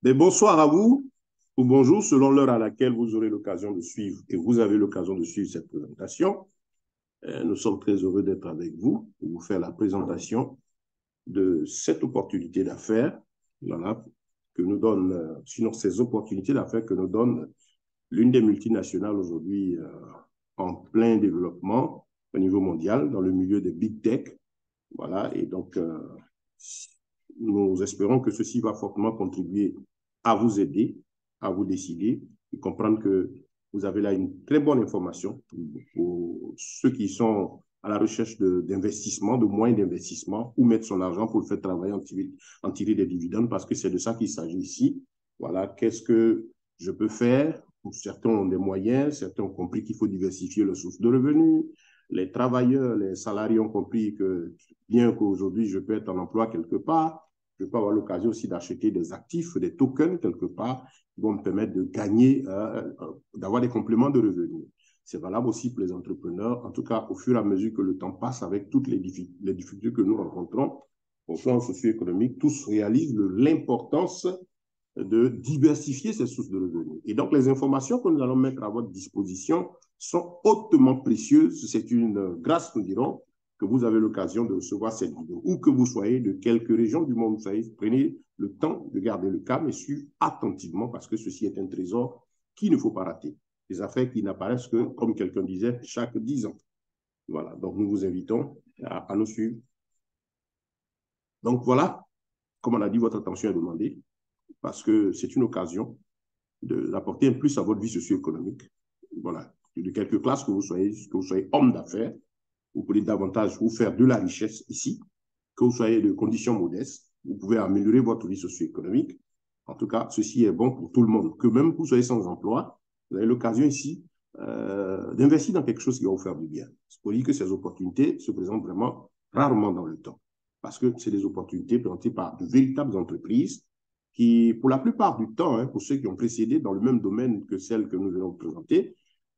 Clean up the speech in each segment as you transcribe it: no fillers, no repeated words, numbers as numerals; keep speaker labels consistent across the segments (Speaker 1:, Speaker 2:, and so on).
Speaker 1: Mais bonsoir à vous, ou bonjour, selon l'heure à laquelle vous aurez l'occasion de suivre et vous avez l'occasion de suivre cette présentation. Nous sommes très heureux d'être avec vous pour vous faire la présentation de cette opportunité d'affaires, voilà, que nous donne, sinon ces opportunités d'affaires que nous donne l'une des multinationales aujourd'hui en plein développement au niveau mondial dans le milieu des big tech. Voilà, et donc nous espérons que ceci va fortement contribuer à vous aider, à vous décider et comprendre que vous avez là une très bonne information pour ceux qui sont à la recherche d'investissement, de moyens d'investissement, ou mettre son argent pour le faire travailler en tirer des dividendes, parce que c'est de ça qu'il s'agit ici. Voilà, qu'est-ce que je peux faire? Certains ont des moyens, certains ont compris qu'il faut diversifier les sources de revenus. Les travailleurs, les salariés ont compris que bien qu'aujourd'hui je peux être en emploi quelque part, je peux avoir l'occasion aussi d'acheter des actifs, des tokens quelque part, qui vont me permettre de gagner, d'avoir des compléments de revenus. C'est valable aussi pour les entrepreneurs, en tout cas au fur et à mesure que le temps passe avec toutes les difficultés que nous rencontrons au plan socio-économique, tous réalisent l'importance de diversifier ces sources de revenus. Et donc, les informations que nous allons mettre à votre disposition sont hautement précieuses. C'est une grâce, nous dirons, que vous avez l'occasion de recevoir cette vidéo. Où que vous soyez, de quelques régions du monde, vous savez, prenez le temps de garder le calme et suivre attentivement parce que ceci est un trésor qu'il ne faut pas rater. Des affaires qui n'apparaissent que, comme quelqu'un disait, chaque 10 ans. Voilà, donc nous vous invitons à nous suivre. Donc voilà, comme on a dit, votre attention est demandée parce que c'est une occasion d'apporter un plus à votre vie socio-économique. Voilà, de quelque classe que vous soyez homme d'affaires, vous pouvez davantage vous faire de la richesse ici, que vous soyez de conditions modestes, vous pouvez améliorer votre vie socio-économique. En tout cas, ceci est bon pour tout le monde. Que même que vous soyez sans emploi, vous avez l'occasion ici d'investir dans quelque chose qui va vous faire du bien. C'est pour dire que ces opportunités se présentent vraiment rarement dans le temps. Parce que c'est des opportunités présentées par de véritables entreprises qui, pour la plupart du temps, pour ceux qui ont précédé dans le même domaine que celle que nous allons présenter,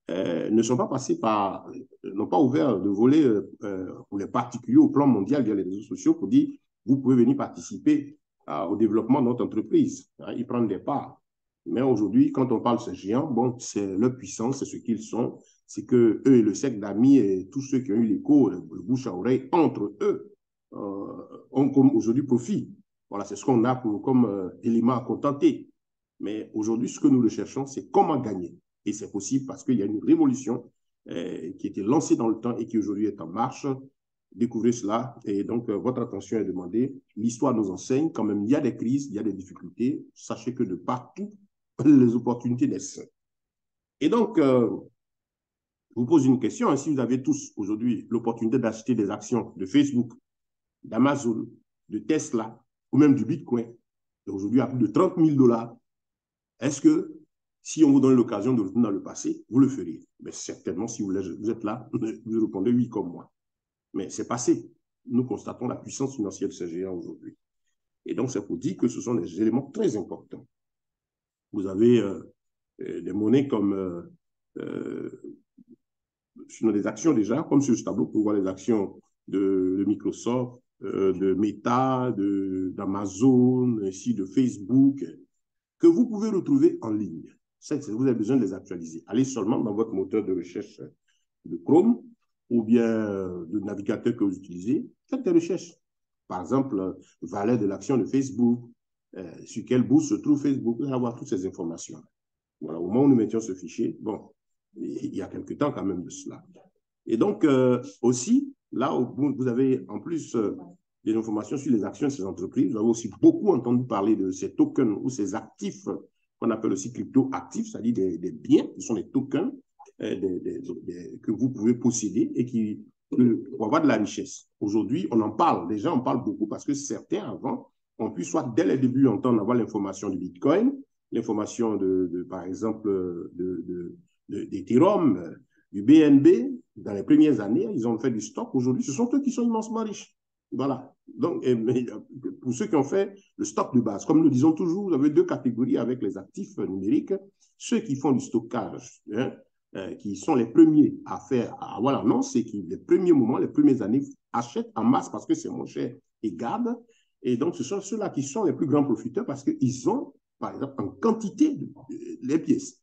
Speaker 1: ne sont pas passés par, n'ont pas ouvert de volet pour les particuliers au plan mondial via les réseaux sociaux pour dire vous pouvez venir participer au développement de notre entreprise. Ils prennent des parts. Mais aujourd'hui, quand on parle de ces géants, bon, c'est leur puissance, c'est ce qu'ils sont. C'est que eux et le cercle d'amis et tous ceux qui ont eu l'écho, le bouche à oreille entre eux, ont comme aujourd'hui profit. Voilà, c'est ce qu'on a comme élément à contenter. Mais aujourd'hui, ce que nous recherchons, c'est comment gagner. Et c'est possible parce qu'il y a une révolution qui a été lancée dans le temps et qui aujourd'hui est en marche. Découvrez cela. Et donc, votre attention est demandée. L'histoire nous enseigne quand même, il y a des crises, il y a des difficultés. Sachez que de partout, les opportunités naissent. Et donc, je vous pose une question. Si vous avez tous aujourd'hui l'opportunité d'acheter des actions de Facebook, d'Amazon, de Tesla ou même du Bitcoin, aujourd'hui à plus de 30 000 $, est-ce que si on vous donne l'occasion de retourner dans le passé, vous le feriez? Mais certainement, si vous êtes là, vous répondez oui comme moi. Mais c'est passé. Nous constatons la puissance financière de ces géants aujourd'hui. Et donc, c'est pour dire que ce sont des éléments très importants. Vous avez des monnaies comme sur des actions déjà, comme sur ce tableau, pour voir les actions de Microsoft, de Meta, d'Amazon, ainsi de Facebook, que vous pouvez retrouver en ligne. Vous avez besoin de les actualiser. Allez seulement dans votre moteur de recherche de Chrome ou bien de navigateur que vous utilisez. Faites des recherches. Par exemple, valeur de l'action de Facebook, sur quelle bourse se trouve Facebook, vous allez avoir toutes ces informations. Voilà, au moment où nous mettions ce fichier, bon, il y a quelque temps quand même de cela. Et donc, aussi, là, vous avez en plus des informations sur les actions de ces entreprises. Vous avez aussi beaucoup entendu parler de ces tokens ou ces actifs qu'on appelle aussi crypto-actifs, c'est-à-dire des biens, qui sont des tokens que vous pouvez posséder et qui pour avoir de la richesse. Aujourd'hui, on en parle, déjà on parle beaucoup parce que certains avant ont pu soit dès le début entendre avoir l'information du Bitcoin, l'information par exemple d'Ethereum, du BNB. Dans les premières années, ils ont fait du stock. Aujourd'hui, ce sont eux qui sont immensément riches. Voilà. Donc, pour ceux qui ont fait le stock de base, comme nous disons toujours, vous avez deux catégories avec les actifs numériques. Ceux qui font du stockage, qui sont les premiers à faire, à avoir l'annonce, c'est qui, les premiers moments, les premières années, achètent en masse parce que c'est moins cher et gardent. Et donc, ce sont ceux-là qui sont les plus grands profiteurs parce qu'ils ont par exemple, en quantité les pièces.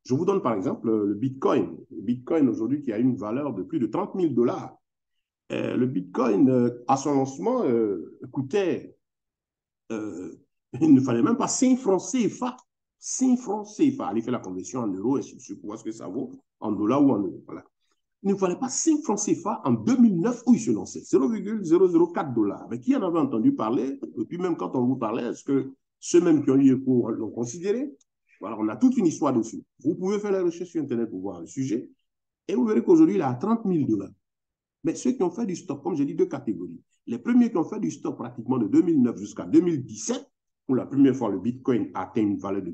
Speaker 1: Je vous donne par exemple le Bitcoin. Le Bitcoin aujourd'hui qui a une valeur de plus de 30 000 $. Le Bitcoin, à son lancement, coûtait, il ne fallait même pas 5 francs CFA. 5 francs CFA. Allez faire la conversion en euros et sur voir ce que ça vaut en dollars ou en euros. Voilà. Il ne fallait pas 5 francs CFA en 2009 où il se lançait, 0,004 $. Mais qui en avait entendu parler? Et puis même quand on vous parlait, est-ce que ceux mêmes qui ont eu écho l'ont considéré? Voilà, on a toute une histoire dessus. Vous pouvez faire la recherche sur Internet pour voir le sujet et vous verrez qu'aujourd'hui, il est à 30 000 $. Mais ceux qui ont fait du stock, comme j'ai dit, deux catégories. Les premiers qui ont fait du stock pratiquement de 2009 jusqu'à 2017, pour la première fois, le Bitcoin a atteint une valeur de 1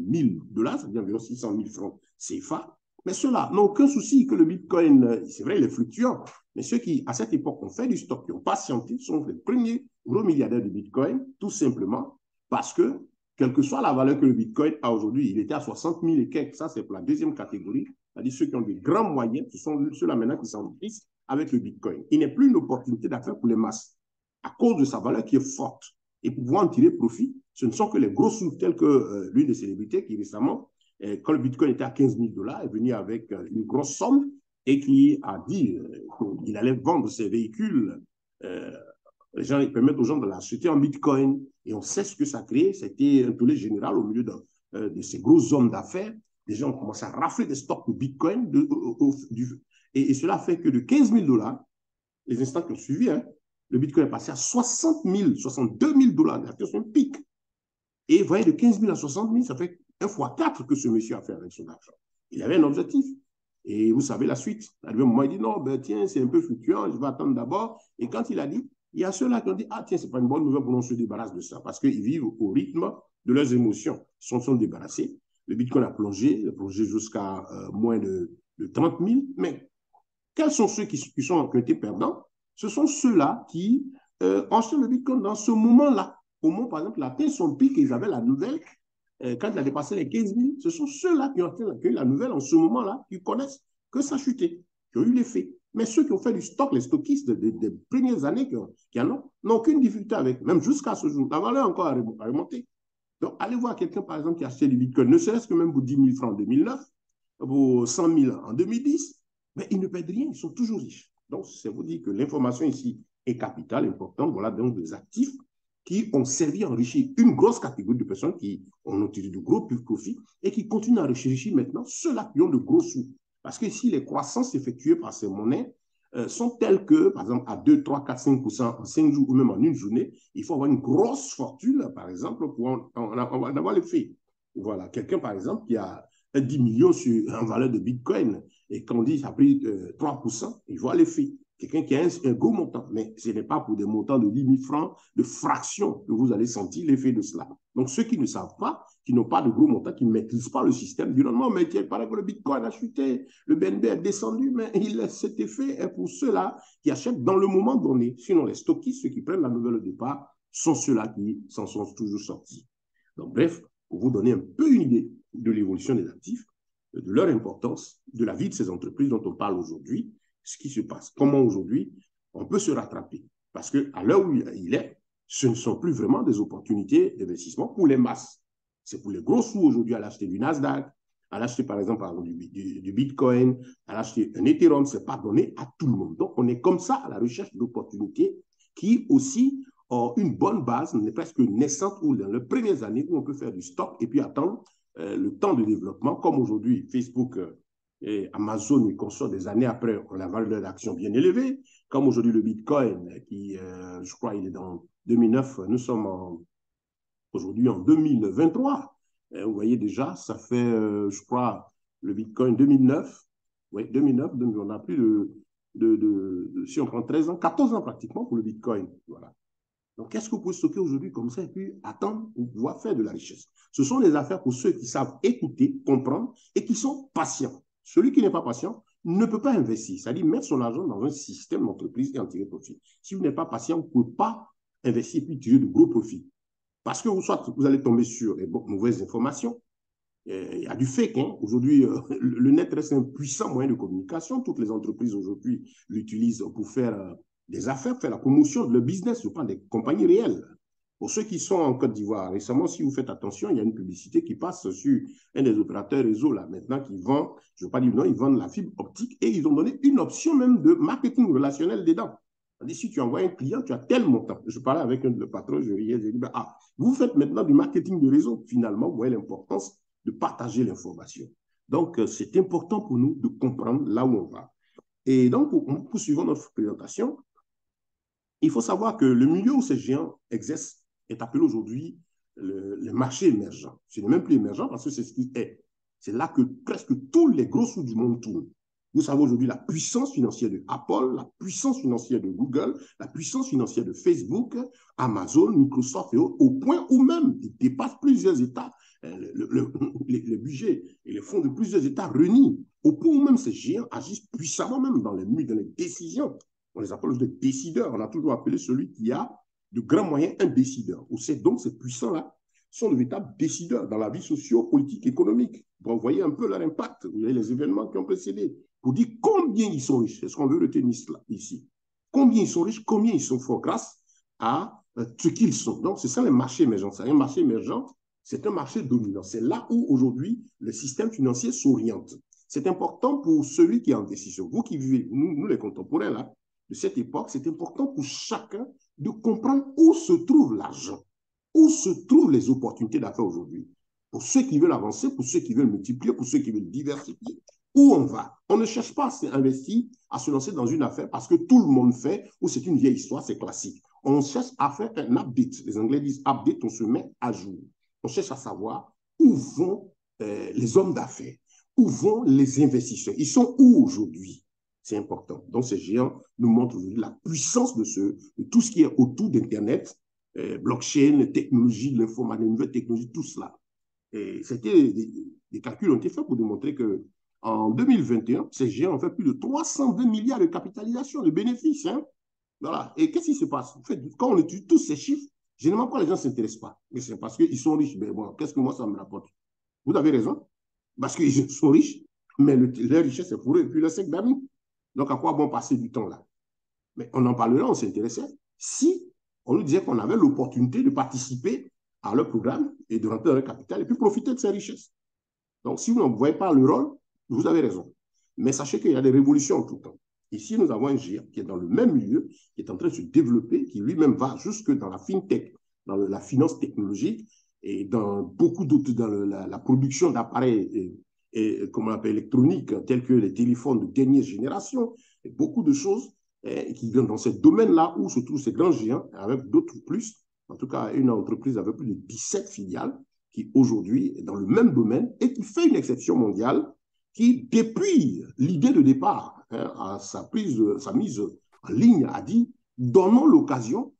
Speaker 1: 000 $, c'est-à-dire environ 600 000 francs CFA. Mais ceux-là n'ont aucun souci que le Bitcoin, c'est vrai, il est fluctuant. Mais ceux qui, à cette époque, ont fait du stock, qui ont patienté, sont les premiers gros milliardaires du Bitcoin, tout simplement parce que, quelle que soit la valeur que le Bitcoin a aujourd'hui, il était à 60 000 et quelques. Ça, c'est pour la deuxième catégorie. C'est-à-dire ceux qui ont des grands moyens, ce sont ceux-là maintenant qui s'enrichissent avec le Bitcoin. Il n'est plus une opportunité d'affaires pour les masses à cause de sa valeur qui est forte. Et pour pouvoir en tirer profit, ce ne sont que les gros sous tels que l'une des célébrités qui récemment, quand le Bitcoin était à 15 000 $, est venu avec une grosse somme et qui a dit qu'il allait vendre ses véhicules. Les gens, ils permettent aux gens de l'acheter en Bitcoin. Et on sait ce que ça crée. C'était un tollé général au milieu de ces gros hommes d'affaires. Les gens ont commencé à rafler des stocks de Bitcoin. Et cela fait que de 15 000 $, les instants qui ont suivi, hein, le Bitcoin est passé à 60 000, 62 000 $. C'est un pic. Et vous voyez, de 15 000 à 60 000, ça fait 1 fois 4 que ce monsieur a fait avec son argent. Il avait un objectif. Et vous savez la suite. À un moment, il dit non, ben tiens, c'est un peu fluctuant, je vais attendre d'abord. Et quand il a dit, il y a ceux-là qui ont dit, ah tiens, c'est pas une bonne nouvelle pour nous se débarrasser de ça, parce qu'ils vivent au rythme de leurs émotions. Ils sont débarrassés. Le Bitcoin a plongé jusqu'à moins de 30 000. Mais quels sont ceux qui ont été perdants? Ce sont ceux-là qui ont acheté le Bitcoin dans ce moment-là. Au moment, par exemple, il a atteint son pic et ils avaient la nouvelle. Quand il a dépassé les 15 000, ce sont ceux-là qui ont eu la nouvelle en ce moment-là, qui connaissent que ça a chuté, qui ont eu l'effet. Mais ceux qui ont fait du stock, les stockistes des premières années qui en ont, n'ont aucune difficulté avec, même jusqu'à ce jour. La valeur encore a remonté. Donc, allez voir quelqu'un, par exemple, qui a acheté du Bitcoin, ne serait-ce que même pour 10 000 francs en 2009, pour 100 000 en 2010, mais ils ne perdent rien, ils sont toujours riches. Donc, c'est vous dire que l'information ici est capitale, importante. Voilà donc des actifs qui ont servi à enrichir une grosse catégorie de personnes qui ont tiré de gros profits et qui continuent à enrichir maintenant ceux-là qui ont de gros sous. Parce que si les croissances effectuées par ces monnaies sont telles que, par exemple, à 2, 3, 4, 5% en 5 jours ou même en une journée, il faut avoir une grosse fortune, par exemple, pour en avoir l'effet. Voilà, quelqu'un, par exemple, qui a 10 millions en valeur de Bitcoin et qu'on dit ça a pris 3%, il voit l'effet. Quelqu'un qui a un gros montant, mais ce n'est pas pour des montants de 10 000 francs de fraction que vous allez sentir l'effet de cela. Donc, ceux qui ne savent pas, qui n'ont pas de gros montants, qui ne maîtrisent pas le système, disent non, mais il paraît que le Bitcoin a chuté, le BNB est descendu, mais cet effet est pour ceux-là qui achètent dans le moment donné. Sinon, les stockistes, ceux qui prennent la nouvelle au départ, sont ceux-là qui s'en sont toujours sortis. Donc, bref, pour vous donner un peu une idée de l'évolution des actifs, de leur importance, de la vie de ces entreprises dont on parle aujourd'hui, ce qui se passe, comment aujourd'hui on peut se rattraper. Parce qu'à l'heure où il est, ce ne sont plus vraiment des opportunités d'investissement pour les masses. C'est pour les gros sous aujourd'hui à l'acheter du Nasdaq, à l'acheter par exemple du Bitcoin, à l'acheter un Ethereum, ce n'est pas donné à tout le monde. Donc on est comme ça à la recherche d'opportunités qui aussi ont une bonne base, presque naissante, ou dans les premières années où on peut faire du stock et puis attendre le temps de développement, comme aujourd'hui Facebook et Amazon et consorts des années après ont la valeur d'action bien élevée, comme aujourd'hui le Bitcoin, qui, je crois, il est dans 2009, nous sommes aujourd'hui en 2023. Vous voyez déjà, ça fait, je crois, le Bitcoin 2009, oui, 2009, on a plus si on prend 13 ans, 14 ans pratiquement pour le Bitcoin. Voilà. Donc, qu'est-ce que vous pouvez stocker aujourd'hui comme ça et puis attendre pour pouvoir faire de la richesse? Ce sont des affaires pour ceux qui savent écouter, comprendre et qui sont patients. Celui qui n'est pas patient ne peut pas investir, c'est-à-dire mettre son argent dans un système d'entreprise et en tirer profit. Si vous n'êtes pas patient, vous ne pouvez pas investir et puis tirer de gros profits. Parce que vous allez tomber sur les mauvaises informations. Il y a du fake. Hein. Aujourd'hui, le net reste un puissant moyen de communication. Toutes les entreprises aujourd'hui l'utilisent pour faire des affaires, faire la promotion de leur business. Je parle des compagnies réelles. Pour ceux qui sont en Côte d'Ivoire, récemment, si vous faites attention, il y a une publicité qui passe sur un des opérateurs réseau là maintenant qui vend, je ne veux pas dire non, ils vendent la fibre optique et ils ont donné une option même de marketing relationnel dedans. Si tu envoies un client, tu as tel montant. Je parlais avec un de le patron, je riais, je dis, vous faites maintenant du marketing de réseau. Finalement, vous voyez l'importance de partager l'information. Donc, c'est important pour nous de comprendre là où on va. Et donc, poursuivons notre présentation, il faut savoir que le milieu où ces géants exercent est appelé aujourd'hui le marché émergent. Ce n'est même plus émergent parce que c'est ce qui est. C'est là que presque tous les gros sous du monde tournent. Vous savez aujourd'hui la puissance financière de Apple, la puissance financière de Google, la puissance financière de Facebook, Amazon, Microsoft et autres, au point où même ils dépassent plusieurs États, les budgets et les fonds de plusieurs États réunis, au point où même ces géants agissent puissamment même dans les décisions. On les appelle des décideurs. On a toujours appelé celui qui a de grands moyens un décideur. Donc ces puissants-là sont de véritables décideurs dans la vie socio-politique, économique. Vous voyez un peu leur impact. Vous voyez les événements qui ont précédé. Pour dire combien ils sont riches. C'est ce qu'on veut retenir ici. Combien ils sont riches, combien ils sont forts grâce à ce qu'ils sont. Donc, c'est ça les marchés émergents. Un marché émergent, c'est un marché dominant. C'est là où aujourd'hui le système financier s'oriente. C'est important pour celui qui est en décision. Vous qui vivez, nous les contemporains là, de cette époque, c'est important pour chacun de comprendre où se trouve l'argent, où se trouvent les opportunités d'affaires aujourd'hui. Pour ceux qui veulent avancer, pour ceux qui veulent multiplier, pour ceux qui veulent diversifier, où on va. On ne cherche pas à s'investir, à se lancer dans une affaire parce que tout le monde fait, ou c'est une vieille histoire, c'est classique. On cherche à faire un update. Les Anglais disent update, on se met à jour. On cherche à savoir où vont les hommes d'affaires, où vont les investisseurs. Ils sont où aujourd'hui? C'est important. Donc, ces géants nous montrent aujourd'hui la puissance de tout ce qui est autour d'Internet, blockchain, technologie de l'informatique, nouvelles technologies, tout cela. Et des calculs ont été faits pour démontrer que en 2021, ces géants ont fait plus de 320 milliards de capitalisation, de bénéfices. Hein? Voilà. Et qu'est-ce qui se passe? En fait, quand on étudie tous ces chiffres, généralement, pourquoi les gens ne s'intéressent pas? Mais c'est parce qu'ils sont riches. Mais bon, qu'est-ce que moi, ça me rapporte? Vous avez raison. Parce qu'ils sont riches, mais leur richesse, c'est pour eux. Et puis, le sec d'amis. Donc, à quoi bon passer du temps là? Mais on en parlerait, on s'intéressait si on nous disait qu'on avait l'opportunité de participer à leur programme et de rentrer dans leur capital et puis profiter de ces richesses. Donc, si vous ne voyez pas le rôle, vous avez raison. Mais sachez qu'il y a des révolutions en tout temps. Ici, nous avons un géant qui est dans le même milieu, qui est en train de se développer, qui lui-même va jusque dans la fintech, dans la finance technologique et dans beaucoup d'autres, dans la production d'appareils comment on appelle, électroniques, tels que les téléphones de dernière génération, et beaucoup de choses qui viennent dans ce domaine-là où se trouvent ces grands géants, avec d'autres plus, en tout cas une entreprise avec plus de 17 filiales, qui aujourd'hui est dans le même domaine et qui fait une exception mondiale, qui, depuis l'idée de départ, à sa mise en ligne, a dit, donnons l'occasion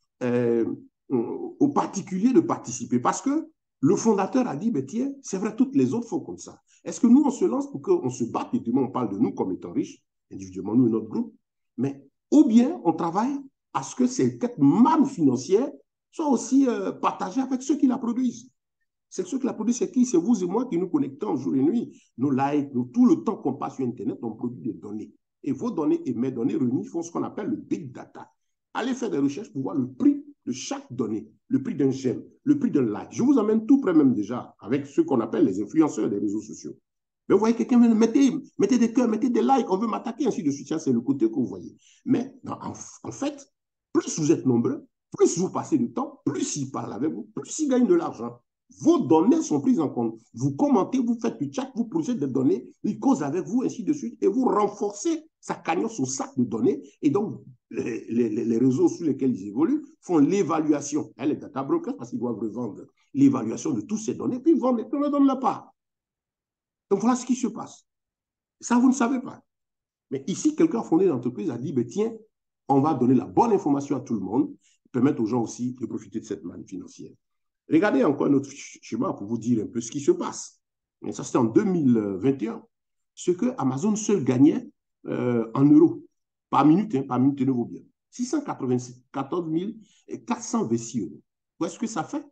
Speaker 1: aux particuliers de participer. Parce que le fondateur a dit, ben, tiens, c'est vrai, toutes les autres font comme ça. Est-ce que nous, on se lance pour qu'on se batte, et demain, on parle de nous comme étant riches, individuellement, nous et notre groupe, mais ou bien on travaille à ce que cette manne financière soit aussi partagée avec ceux qui la produisent. C'est ceux qui la produisent, c'est qui? C'est vous et moi qui nous connectons jour et nuit. Nos likes, tout le temps qu'on passe sur Internet, on produit des données. Et vos données et mes données réunies font ce qu'on appelle le big data. Allez faire des recherches pour voir le prix de chaque donnée, le prix d'un j'aime, le prix d'un like. Je vous amène tout près même déjà avec ceux qu'on appelle les influenceurs des réseaux sociaux. Mais vous voyez quelqu'un, mettez des cœurs, mettez des likes, on veut m'attaquer, ainsi de suite. Ça, c'est le côté que vous voyez. Mais en fait, plus vous êtes nombreux, plus vous passez du temps, plus ils parlent avec vous, plus ils gagnent de l'argent. Vos données sont prises en compte. Vous commentez, vous faites du chat, vous posez des données, ils causent avec vous, ainsi de suite, et vous renforcez sa cagnotte, son sac de données. Et donc, les réseaux sur lesquels ils évoluent font l'évaluation. Les data brokers, parce qu'ils doivent revendre l'évaluation de toutes ces données, puis ils vendent et puis on leur donne la part. Donc, voilà ce qui se passe. Ça, vous ne savez pas. Mais ici, quelqu'un a fondé l'entreprise, a dit, ben, tiens, on va donner la bonne information à tout le monde, permettre aux gens aussi de profiter de cette manne financière. Regardez encore un autre schéma pour vous dire un peu ce qui se passe. Et ça, c'était en 2021. Ce que Amazon seul gagnait en euros par minute, tenez-vous bien. 694 426 euros. Où est-ce que ça fait?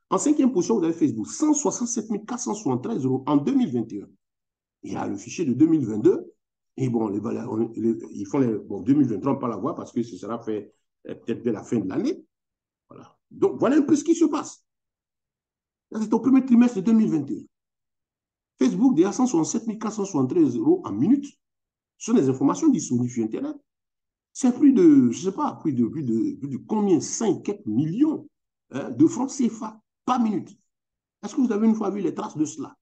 Speaker 1: En cinquième position, vous avez Facebook, 167 473 euros en 2021. Il y a le fichier de 2022. Et bon, ils font bon, 2023, on ne peut pas la voir parce que ce sera fait peut-être dès la fin de l'année. Voilà. Donc, voilà un peu ce qui se passe. C'est au premier trimestre de 2021. Facebook, déjà 167 473 euros en minute. Ce sont des informations disponibles sur Internet. C'est plus de, je ne sais pas, plus de combien, 5 millions de francs CFA par minute. Est-ce que vous avez une fois vu les traces de cela?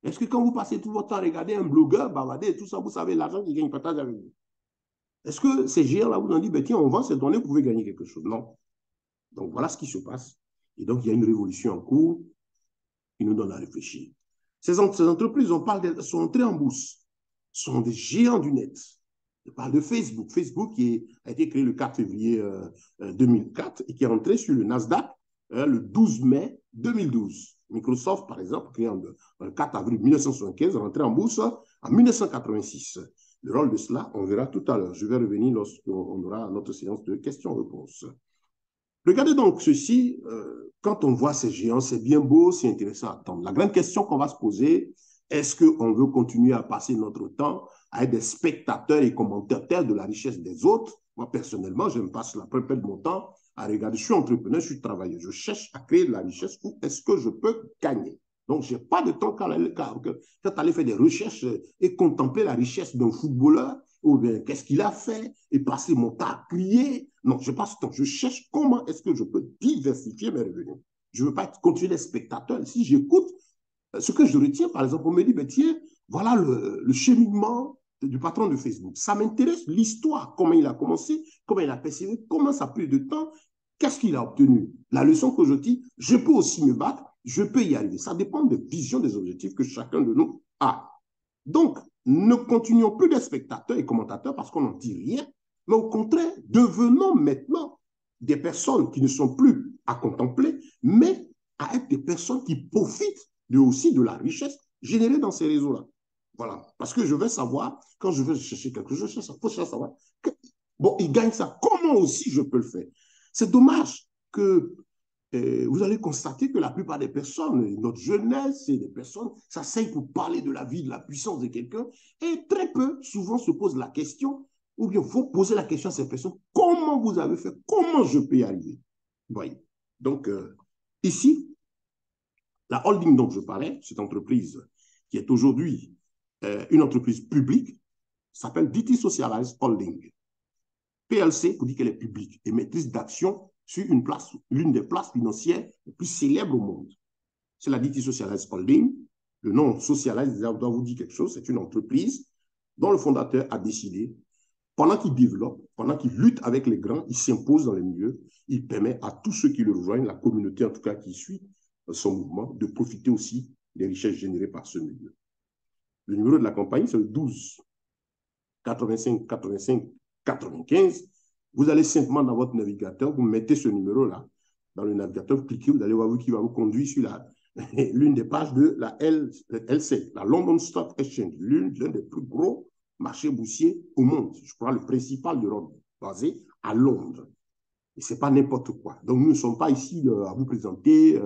Speaker 1: Est-ce que quand vous passez tout votre temps à regarder un blogueur bavarder, tout ça, vous savez l'argent qu'il gagne, partage avec vous? Est-ce que ces géants-là vous ont dit, ben, tiens, on vend ces données, vous pouvez gagner quelque chose? Non. Donc voilà ce qui se passe. Et donc il y a une révolution en cours qui nous donne à réfléchir. Ces entreprises, on parle de, sont entrées en bourse, sont des géants du net. On parle de Facebook. Facebook qui a été créé le 4 février 2004 et qui est entré sur le Nasdaq le 12 mai 2012. Microsoft, par exemple, créé le 4 avril 1975, est rentré en bourse en 1986. Le rôle de cela, on verra tout à l'heure. Je vais revenir lorsqu'on aura notre séance de questions-réponses. Regardez donc ceci, quand on voit ces géants, c'est bien beau, c'est intéressant à attendre. La grande question qu'on va se poser, est-ce qu'on veut continuer à passer notre temps à être des spectateurs et commentateurs de la richesse des autres? Moi, personnellement, je me passe la plupart de mon temps à regarder, je suis entrepreneur, je suis travailleur, je cherche à créer de la richesse où est-ce que je peux gagner. Donc, je n'ai pas de temps quand aller faire des recherches et contempler la richesse d'un footballeur, ou bien qu'est-ce qu'il a fait, et passer mon temps à crier. Non, je passe le temps. Je cherche comment est-ce que je peux diversifier mes revenus. Je ne veux pas continuer d'être spectateur. Si j'écoute, ce que je retiens, par exemple, on me dit, ben, tiens, voilà le cheminement du patron de Facebook. Ça m'intéresse, l'histoire, comment il a commencé, comment il a persévéré, comment ça a pris de temps, qu'est-ce qu'il a obtenu. La leçon que je dis, je peux aussi me battre, je peux y arriver. Ça dépend des visions, des objectifs que chacun de nous a. Donc, ne continuons plus d'être spectateurs et commentateurs parce qu'on n'en dit rien, mais au contraire, devenons maintenant des personnes qui ne sont plus à contempler, mais à être des personnes qui profitent aussi de la richesse générée dans ces réseaux-là. Voilà. Parce que je veux savoir, quand je veux chercher quelque chose, il faut savoir que, bon, il gagne ça. Comment aussi je peux le faire? C'est dommage que vous allez constater que la plupart des personnes, notre jeunesse, c'est des personnes, s'asseyent pour parler de la vie, de la puissance de quelqu'un, et très peu, souvent, se posent la question, ou bien faut poser la question à ces personnes, comment vous avez fait, comment je peux y arriver? Vous voyez. Donc, ici, la holding dont je parlais, cette entreprise qui est aujourd'hui une entreprise publique, s'appelle DT Socialized Holding. PLC, pour dire qu'elle est publique, et maîtrise d'action sur une place, l'une des places financières les plus célèbres au monde. C'est la DT Socialized Holding. Le nom Socialized doit vous dire quelque chose. C'est une entreprise dont le fondateur a décidé, pendant qu'il développe, pendant qu'il lutte avec les grands, il s'impose dans les milieux, il permet à tous ceux qui le rejoignent, la communauté en tout cas qui suit son mouvement, de profiter aussi des richesses générées par ce milieu. Le numéro de la compagnie, c'est le 12 85 85 95. Vous allez simplement dans votre navigateur, vous mettez ce numéro-là dans le navigateur, vous cliquez, vous allez voir qui va vous conduire sur l'une des pages de la LC, la London Stock Exchange, l'un des plus gros marchés boursiers au monde. Je crois le principal d'Europe, basé à Londres. Et ce n'est pas n'importe quoi. Donc, nous ne sommes pas ici à vous présenter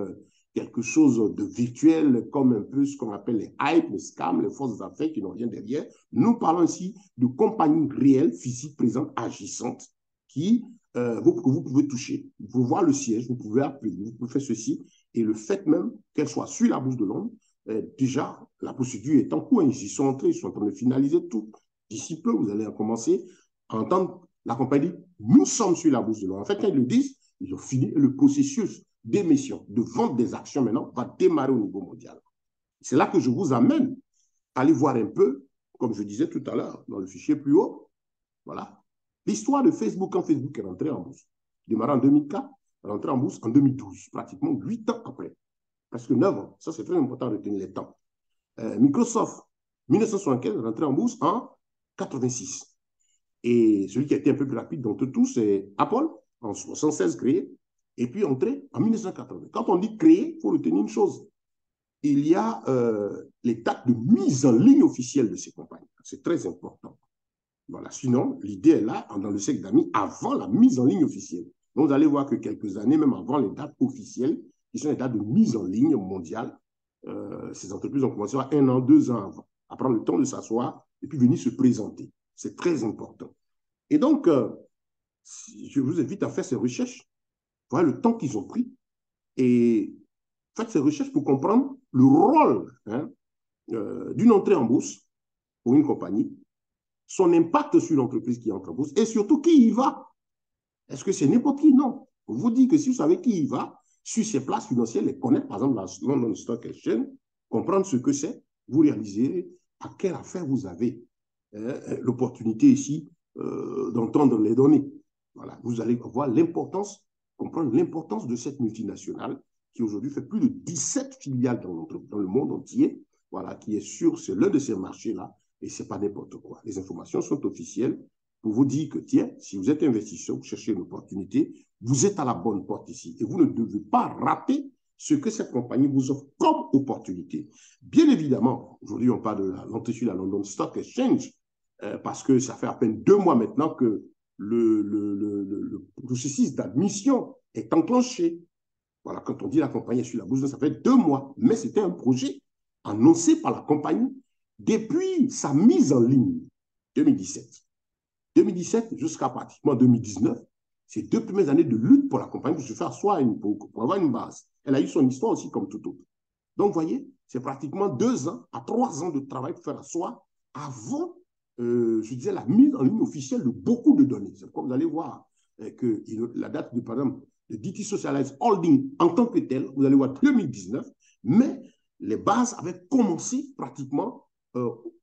Speaker 1: quelque chose de virtuel, comme un peu ce qu'on appelle les hype, les scams, les fausses affaires qui n'ont rien derrière. Nous parlons ici de compagnies réelles, physiques, présentes, agissantes, que vous pouvez toucher. Vous pouvez voir le siège, vous pouvez appeler, vous pouvez faire ceci. Et le fait même qu'elles soient sur la bourse de Londres, déjà, la procédure est en cours. Ils y sont entrés, ils sont en train de finaliser tout. D'ici peu, vous allez commencer à entendre la compagnie, nous sommes sur la bourse de Londres. En fait, quand ils le disent, ils ont fini le processus d'émission, de vente des actions maintenant va démarrer au niveau mondial. C'est là que je vous amène à aller voir un peu, comme je disais tout à l'heure, dans le fichier plus haut, voilà, l'histoire de Facebook quand Facebook est rentré en bourse. Démarré en 2004, rentré en bourse en 2012, pratiquement 8 ans après, presque 9 ans. Ça, c'est très important de retenir les temps. Microsoft, 1975, rentré en bourse en 86. Et celui qui a été un peu plus rapide d'entre tous, c'est Apple, en 1976 créé, et puis entré en 1980. Quand on dit créé, il faut retenir une chose. Il y a les dates de mise en ligne officielle de ces compagnies. C'est très important. Voilà. Sinon, l'idée est là, dans le siècle d'amis, avant la mise en ligne officielle. Donc, vous allez voir que quelques années, même avant les dates officielles, qui sont les dates de mise en ligne mondiale, ces entreprises ont commencé à 1 an, 2 ans avant, à prendre le temps de s'asseoir et puis venir se présenter. C'est très important. Et donc, je vous invite à faire ces recherches. Voilà le temps qu'ils ont pris. Et faites ces recherches pour comprendre le rôle d'une entrée en bourse pour une compagnie, son impact sur l'entreprise qui entre en bourse et surtout qui y va. Est-ce que c'est n'importe qui? Non. On vous dit que si vous savez qui y va, sur ces places financières, les connaître, par exemple, la London Stock Exchange, comprendre ce que c'est, vous réalisez à quelle affaire vous avez l'opportunité ici d'entendre les données. Voilà, vous allez voir l'importance, comprendre l'importance de cette multinationale qui aujourd'hui fait plus de 17 filiales dans le monde entier, voilà, qui est sur, c'est l'un de ces marchés-là, et ce n'est pas n'importe quoi. Les informations sont officielles pour vous dire que, tiens, si vous êtes investisseur, vous cherchez une opportunité, vous êtes à la bonne porte ici, et vous ne devez pas rater ce que cette compagnie vous offre comme opportunité. Bien évidemment, aujourd'hui, on parle de l'entrée sur la London Stock Exchange, parce que ça fait à peine 2 mois maintenant que le processus d'admission est enclenché. Voilà, quand on dit la compagnie est sur la bourse, ça fait 2 mois. Mais c'était un projet annoncé par la compagnie depuis sa mise en ligne, 2017. 2017 jusqu'à pratiquement 2019, ces 2 premières années de lutte pour la compagnie pour se faire asseoir pour avoir une base. Elle a eu son histoire aussi comme tout autre. Donc, vous voyez, c'est pratiquement 2 ans à 3 ans de travail pour faire asseoir avant, je disais, la mise en ligne officielle de beaucoup de données. C'est comme vous allez voir que la date de, par exemple, de DT Socialized Holding en tant que tel, vous allez voir 2019, mais les bases avaient commencé pratiquement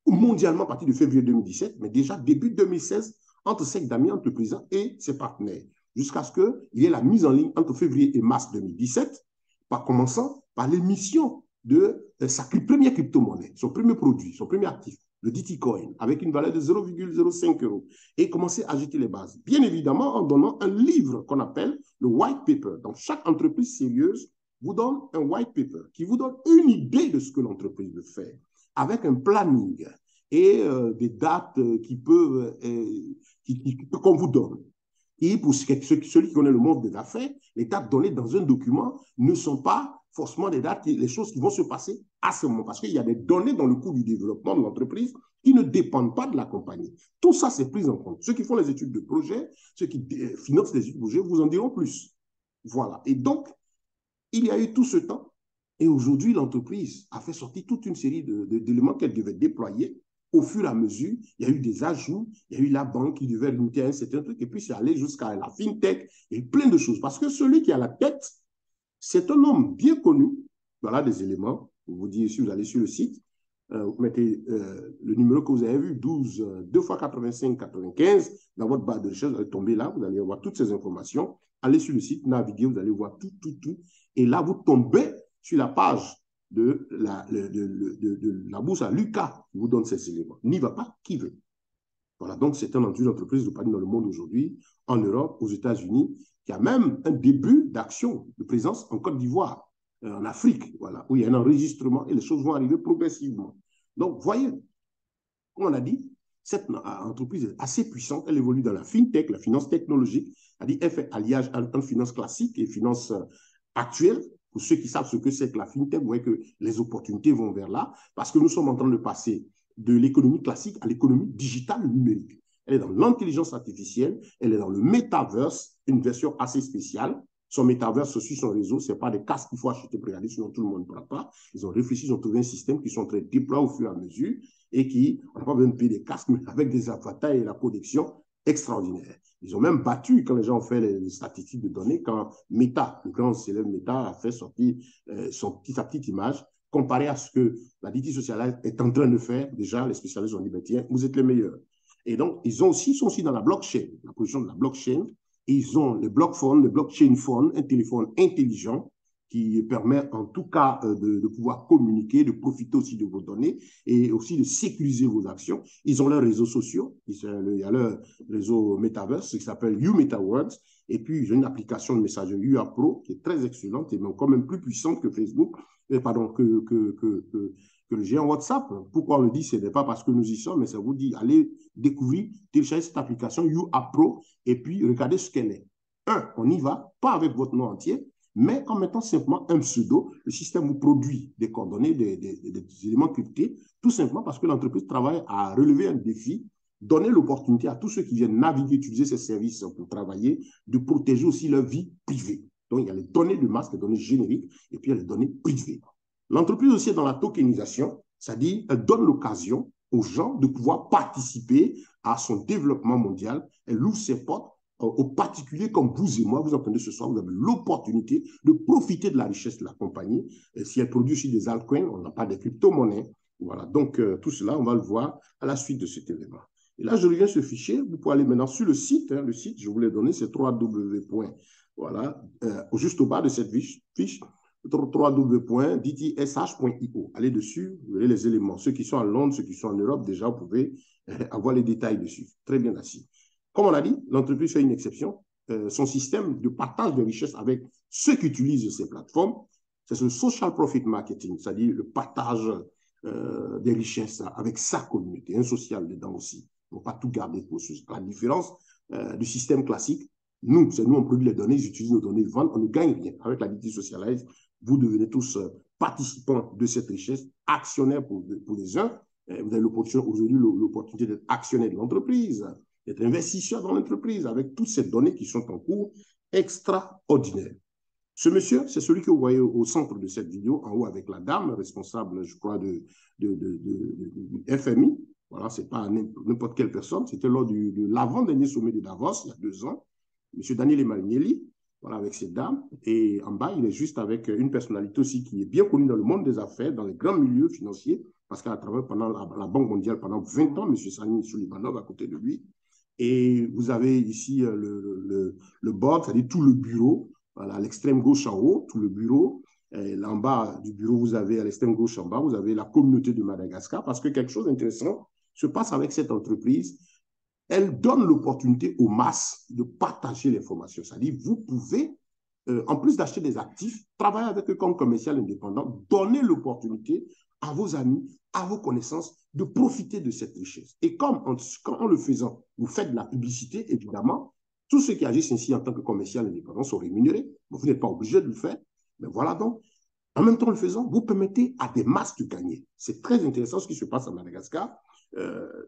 Speaker 1: mondialement à partir de février 2017, mais déjà début 2016, entre Sec Damien, entre le président et ses partenaires, jusqu'à ce qu'il y ait la mise en ligne entre février et mars 2017, par commençant par l'émission de sa première crypto-monnaie, son premier produit, son premier actif, le DT Coin, avec une valeur de 0,05 €, et commencer à jeter les bases. Bien évidemment, en donnant un livre qu'on appelle le white paper. Donc, chaque entreprise sérieuse vous donne un white paper qui vous donne une idée de ce que l'entreprise veut faire, avec un planning et des dates qu'on vous donne. Et pour celui qui connaît le monde des affaires, les dates données dans un document ne sont pas forcément des dates, les choses qui vont se passer à ce moment, parce qu'il y a des données dans le cours du développement de l'entreprise qui ne dépendent pas de la compagnie. Tout ça, c'est pris en compte. Ceux qui font les études de projet, ceux qui financent les études de projet, vous en diront plus. Voilà. Et donc, il y a eu tout ce temps, et aujourd'hui, l'entreprise a fait sortir toute une série d'éléments qu'elle devait déployer. Au fur et à mesure, il y a eu des ajouts, il y a eu la banque qui devait limiter un certain truc, et puis c'est allé jusqu'à la fintech, et plein de choses. Parce que celui qui a la tête, c'est un homme bien connu. Voilà des éléments. Je vous dis, si vous allez sur le site, vous mettez le numéro que vous avez vu, 12, 2 x 85, 95, dans votre barre de recherche, vous allez tomber là, vous allez avoir toutes ces informations. Allez sur le site, naviguez, vous allez voir tout. Et là, vous tombez sur la page de la bourse à Lucas, qui vous donne ces éléments. N'y va pas qui veut. Voilà, donc c'est une entreprise de panier dans le monde aujourd'hui, en Europe, aux États-Unis, qui a même un début d'action, de présence en Côte d'Ivoire, en Afrique, voilà, où il y a un enregistrement et les choses vont arriver progressivement. Donc, voyez, comme on a dit, cette entreprise est assez puissante, elle évolue dans la fintech, la finance technologique, c'est-à-dire elle fait alliage entre finance classique et finance actuelle. Pour ceux qui savent ce que c'est que la fintech, vous voyez que les opportunités vont vers là, parce que nous sommes en train de passer de l'économie classique à l'économie digitale numérique. Elle est dans l'intelligence artificielle, elle est dans le metaverse, une version assez spéciale. Son metaverse sur son réseau, ce n'est pas des casques qu'il faut acheter pour regarder, sinon tout le monde ne pourra pas. Ils ont réfléchi, ils ont trouvé un système qui sont très déployés au fur et à mesure et qui, on n'a pas besoin de payer des casques, mais avec des avatars et la connexion extraordinaire. Ils ont même battu, quand les gens ont fait les statistiques de données, quand Meta, le grand célèbre Meta, a fait sortir sa petite image, comparé à ce que la DT Socialized est en train de faire, déjà, les spécialistes ont dit, ben, tiens, vous êtes les meilleurs. Et donc, ils sont aussi dans la blockchain, la position de la blockchain. Et ils ont les blockphones, les blockchain phones, un téléphone intelligent qui permet en tout cas de pouvoir communiquer, de profiter aussi de vos données et aussi de sécuriser vos actions. Ils ont leurs réseaux sociaux, il y a leur réseau Metaverse qui s'appelle YouMetaWorlds, et puis ils ont une application de messagerie UA Pro qui est très excellente et même quand même plus puissante que Facebook, que le géant WhatsApp. Pourquoi on le dit? Ce n'est pas parce que nous y sommes, mais ça vous dit, allez découvrir, télécharger cette application UA Pro et puis regardez ce qu'elle est. On y va, pas avec votre nom entier, mais en mettant simplement un pseudo. Le système vous produit des coordonnées, des éléments cryptés, tout simplement parce que l'entreprise travaille à relever un défi, donner l'opportunité à tous ceux qui viennent naviguer, utiliser ces services pour travailler, de protéger aussi leur vie privée. Donc, il y a les données de masse, les données génériques, et puis il y a les données privées. L'entreprise aussi est dans la tokenisation, c'est-à-dire elle donne l'occasion aux gens de pouvoir participer à son développement mondial. Elle ouvre ses portes aux particuliers comme vous et moi. Vous entendez ce soir, vous avez l'opportunité de profiter de la richesse de la compagnie. Et si elle produit aussi des altcoins, on n'a pas de crypto-monnaies. Voilà, donc tout cela, on va le voir à la suite de cet événement. Et là, je reviens sur ce fichier. Vous pouvez aller maintenant sur le site. Le site, je vous l'ai donné, c'est www. Voilà, juste au bas de cette fiche, www.dtsh.io. Allez dessus, vous verrez les éléments. Ceux qui sont en Londres, ceux qui sont en Europe, déjà, vous pouvez avoir les détails dessus. Très bien assis. Comme on l'a dit, l'entreprise fait une exception. Son système de partage de richesses avec ceux qui utilisent ces plateformes, c'est le social profit marketing, c'est-à-dire le partage des richesses avec sa communauté, un social dedans aussi. Il ne faut pas tout garder pour soi. À la différence du système classique, nous, on produit les données, ils utilisent nos données, ils vendent, on ne gagne rien. Avec la DT Socialize, vous devenez tous participants de cette richesse, actionnaires pour les uns. Vous avez aujourd'hui l'opportunité d'être actionnaire de l'entreprise, d'être investisseur dans l'entreprise avec toutes ces données qui sont en cours extraordinaires. Ce monsieur, c'est celui que vous voyez au centre de cette vidéo, en haut avec la dame responsable, je crois, du FMI. Voilà, ce n'est pas n'importe quelle personne. C'était lors de l'avant-dernier sommet de Davos, il y a 2 ans. M. Daniele Marignelli, voilà, avec cette dame. Et en bas, il est juste avec une personnalité aussi qui est bien connue dans le monde des affaires, dans les grands milieux financiers, parce qu'elle a travaillé pendant la Banque mondiale pendant 20 ans, M. Salim Soulimanov à côté de lui. Et vous avez ici le board, c'est-à-dire tout le bureau, voilà, à l'extrême gauche en haut, tout le bureau. Et là en bas du bureau, vous avez à l'extrême gauche en bas, vous avez la communauté de Madagascar, parce que quelque chose d'intéressant se passe avec cette entreprise. Elle donne l'opportunité aux masses de partager l'information. C'est-à-dire, vous pouvez, en plus d'acheter des actifs, travailler avec eux comme commercial indépendant, donner l'opportunité à vos amis, à vos connaissances, de profiter de cette richesse. Et comme en le faisant, vous faites de la publicité, évidemment, tous ceux qui agissent ainsi en tant que commercial indépendant sont rémunérés. Vous n'êtes pas obligé de le faire. Mais voilà donc, en même temps, en le faisant, vous permettez à des masses de gagner. C'est très intéressant ce qui se passe à Madagascar.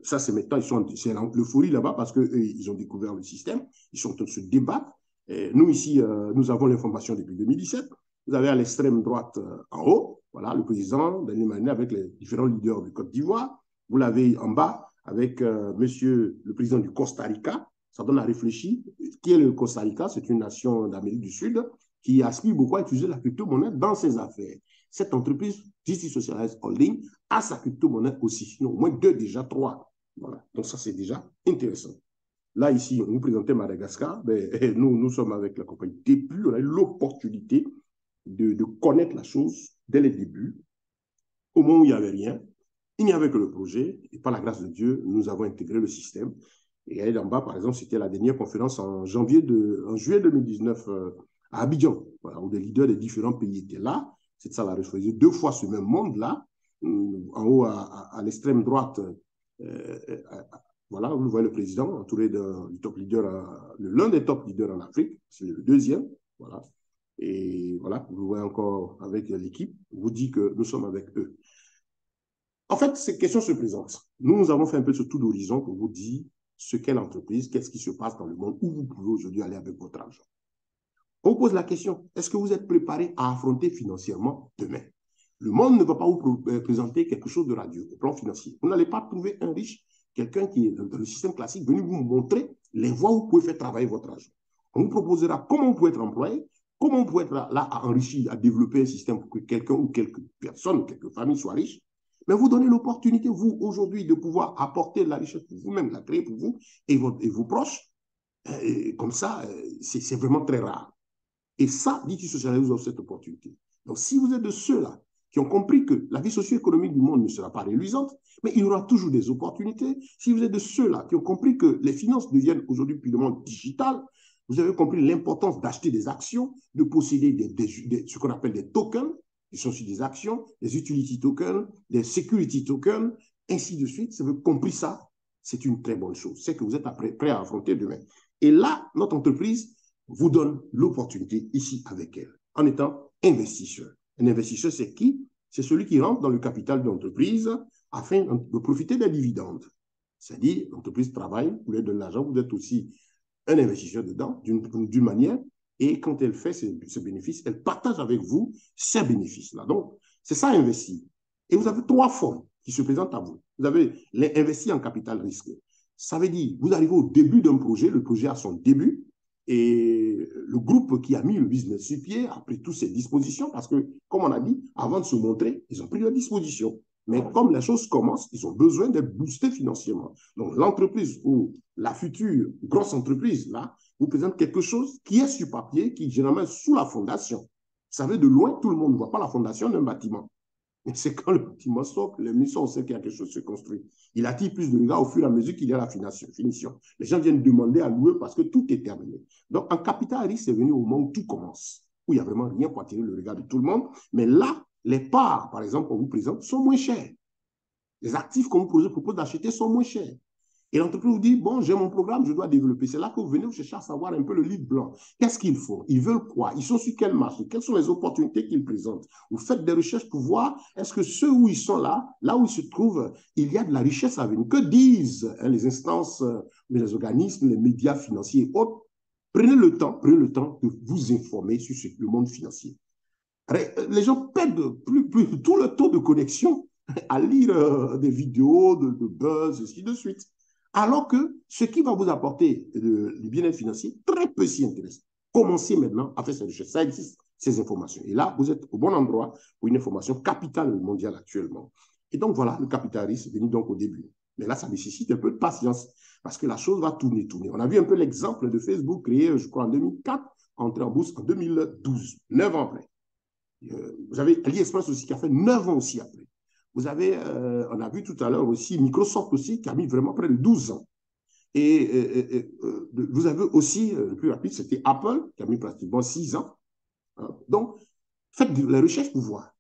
Speaker 1: Ça, c'est maintenant, c'est l'euphorie là-bas parce qu'ils ont découvert le système. Ils sont en train de se débattre. Nous, ici, nous avons l'information depuis 2017. Vous avez à l'extrême droite en haut, voilà, le président Daniel Mané avec les différents leaders du Côte d'Ivoire. Vous l'avez en bas avec monsieur le président du Costa Rica. Ça donne à réfléchir. Qui est le Costa Rica? C'est une nation d'Amérique du Sud qui aspire beaucoup à utiliser la crypto-monnaie dans ses affaires. Cette entreprise, DC Socialized Holding, a sa crypto-monnaie aussi, sinon au moins 2, déjà 3. Voilà. Donc ça, c'est déjà intéressant. Là, ici, on vous présentait Madagascar. Mais, nous sommes avec la compagnie Début. On a eu l'opportunité de connaître la chose dès les débuts. Au moment où il n'y avait rien, il n'y avait que le projet. Et par la grâce de Dieu, nous avons intégré le système. Et elle, en bas, par exemple, c'était la dernière conférence en juillet 2019 à Abidjan, voilà, où des leaders des différents pays étaient là. C'est ça, la faisait 2 fois ce même monde-là. En haut, à l'extrême droite, voilà, vous voyez le président entouré du top leader, l'un des top leaders en Afrique, c'est le deuxième, voilà. Et voilà, vous voyez encore avec l'équipe, vous dit que nous sommes avec eux. En fait, ces questions se présentent. Nous avons fait un peu ce tour d'horizon pour vous dire ce qu'est l'entreprise, qu'est-ce qui se passe dans le monde, où vous pouvez aujourd'hui aller avec votre argent. On pose la question, est-ce que vous êtes préparé à affronter financièrement demain? Le monde ne va pas vous présenter quelque chose de radieux au plan financier. Vous n'allez pas trouver un riche, quelqu'un qui est dans le système classique, venir vous montrer les voies où vous pouvez faire travailler votre argent. On vous proposera comment vous pouvez être employé, comment vous pouvez être là à enrichir, à développer un système pour que quelqu'un ou quelques personnes ou quelques familles soient riches. Mais vous donnez l'opportunité, vous, aujourd'hui, de pouvoir apporter de la richesse pour vous-même, la créer pour vous et vos proches. Et comme ça, c'est vraiment très rare. Et ça, DT Socialize vous offre cette opportunité. Donc, si vous êtes de ceux-là qui ont compris que la vie socio-économique du monde ne sera pas réluisante, mais il y aura toujours des opportunités, si vous êtes de ceux-là qui ont compris que les finances deviennent aujourd'hui plus le monde digital, vous avez compris l'importance d'acheter des actions, de posséder ce qu'on appelle des tokens, qui sont aussi des actions, des utility tokens, des security tokens, ainsi de suite. Si vous avez compris ça, c'est une très bonne chose. C'est que vous êtes prêt à affronter demain. Et là, notre entreprise vous donne l'opportunité ici avec elle, en étant investisseur. Un investisseur, c'est qui? C'est celui qui rentre dans le capital de l'entreprise afin de profiter des dividendes. C'est-à-dire, l'entreprise travaille, vous lui donne de l'argent, vous êtes aussi un investisseur dedans, d'une manière, Et quand elle fait ses bénéfices, elle partage avec vous ces bénéfices-là. Donc, c'est ça, investir. Et vous avez trois formes qui se présentent à vous. Vous avez l'investir en capital risqué. Ça veut dire, vous arrivez au début d'un projet, le projet a son début, et le groupe qui a mis le business sur pied a pris toutes ses dispositions parce que, comme on a dit, avant de se montrer, ils ont pris leurs dispositions. Mais comme les choses commencent, ils ont besoin d'être boostés financièrement. Donc, l'entreprise ou la future grosse entreprise, là, vous présente quelque chose qui est sur papier, qui est généralement sous la fondation. Vous savez, de loin, tout le monde ne voit pas la fondation d'un bâtiment. Et c'est quand le bâtiment sort que les munitions, on sait qu'il y a quelque chose qui se construit. Il attire plus de regards au fur et à mesure qu'il y a la finition. Les gens viennent demander à louer parce que tout est terminé. Donc, en capital risque, c'est venu au moment où tout commence, où il n'y a vraiment rien pour attirer le regard de tout le monde. Mais là, les parts, par exemple, qu'on vous présente, sont moins chères. Les actifs qu'on vous propose d'acheter sont moins chers. Et l'entreprise vous dit, bon, j'ai mon programme, je dois développer. C'est là que vous venez vous chercher à savoir un peu le livre blanc. Qu'est-ce qu'ils font? Ils veulent quoi? Ils sont sur quel marché? Quelles sont les opportunités qu'ils présentent? Vous faites des recherches pour voir, est-ce que ceux où ils sont là, là où ils se trouvent, il y a de la richesse à venir? Que disent les instances, les organismes, les médias financiers et autres? Prenez le temps de vous informer sur le monde financier. Les gens perdent tout le taux de connexion à lire des vidéos de buzz, ainsi de suite. Alors que ce qui va vous apporter du bien-être financier, très peu s'y intéresse. Commencez maintenant à faire ces recherches. Ça existe, ces informations. Et là, vous êtes au bon endroit pour une information capitale mondiale actuellement. Et donc, voilà, le capital risque est venu donc au début. Mais là, ça nécessite un peu de patience parce que la chose va tourner. On a vu un peu l'exemple de Facebook créé, je crois, en 2004, entré en bourse en 2012, 9 ans après. Vous avez AliExpress aussi qui a fait 9 ans aussi après. Vous avez, on a vu tout à l'heure aussi, Microsoft aussi qui a mis vraiment près de 12 ans. Et vous avez aussi, le plus rapide, c'était Apple qui a mis pratiquement 6 ans. Hein. Donc, faites les recherches pour voir.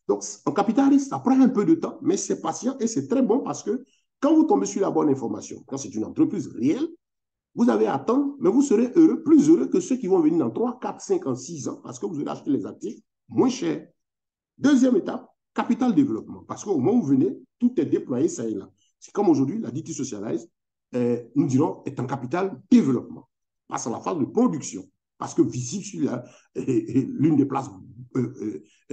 Speaker 1: Donc, en capitaliste, ça prend un peu de temps, mais c'est patient et c'est très bon parce que quand vous tombez sur la bonne information, quand c'est une entreprise réelle, vous avez à attendre, mais vous serez heureux, plus heureux que ceux qui vont venir dans 3, 4, 5 ans, 6 ans parce que vous allez acheter les actifs moins chers. Deuxième étape, capital développement. Parce qu'au moment où vous venez, tout est déployé, ça et là. C'est comme aujourd'hui, la DT Socialize, nous dirons, est en capital développement. Passe à la phase de production. Parce que visible sur l'une des places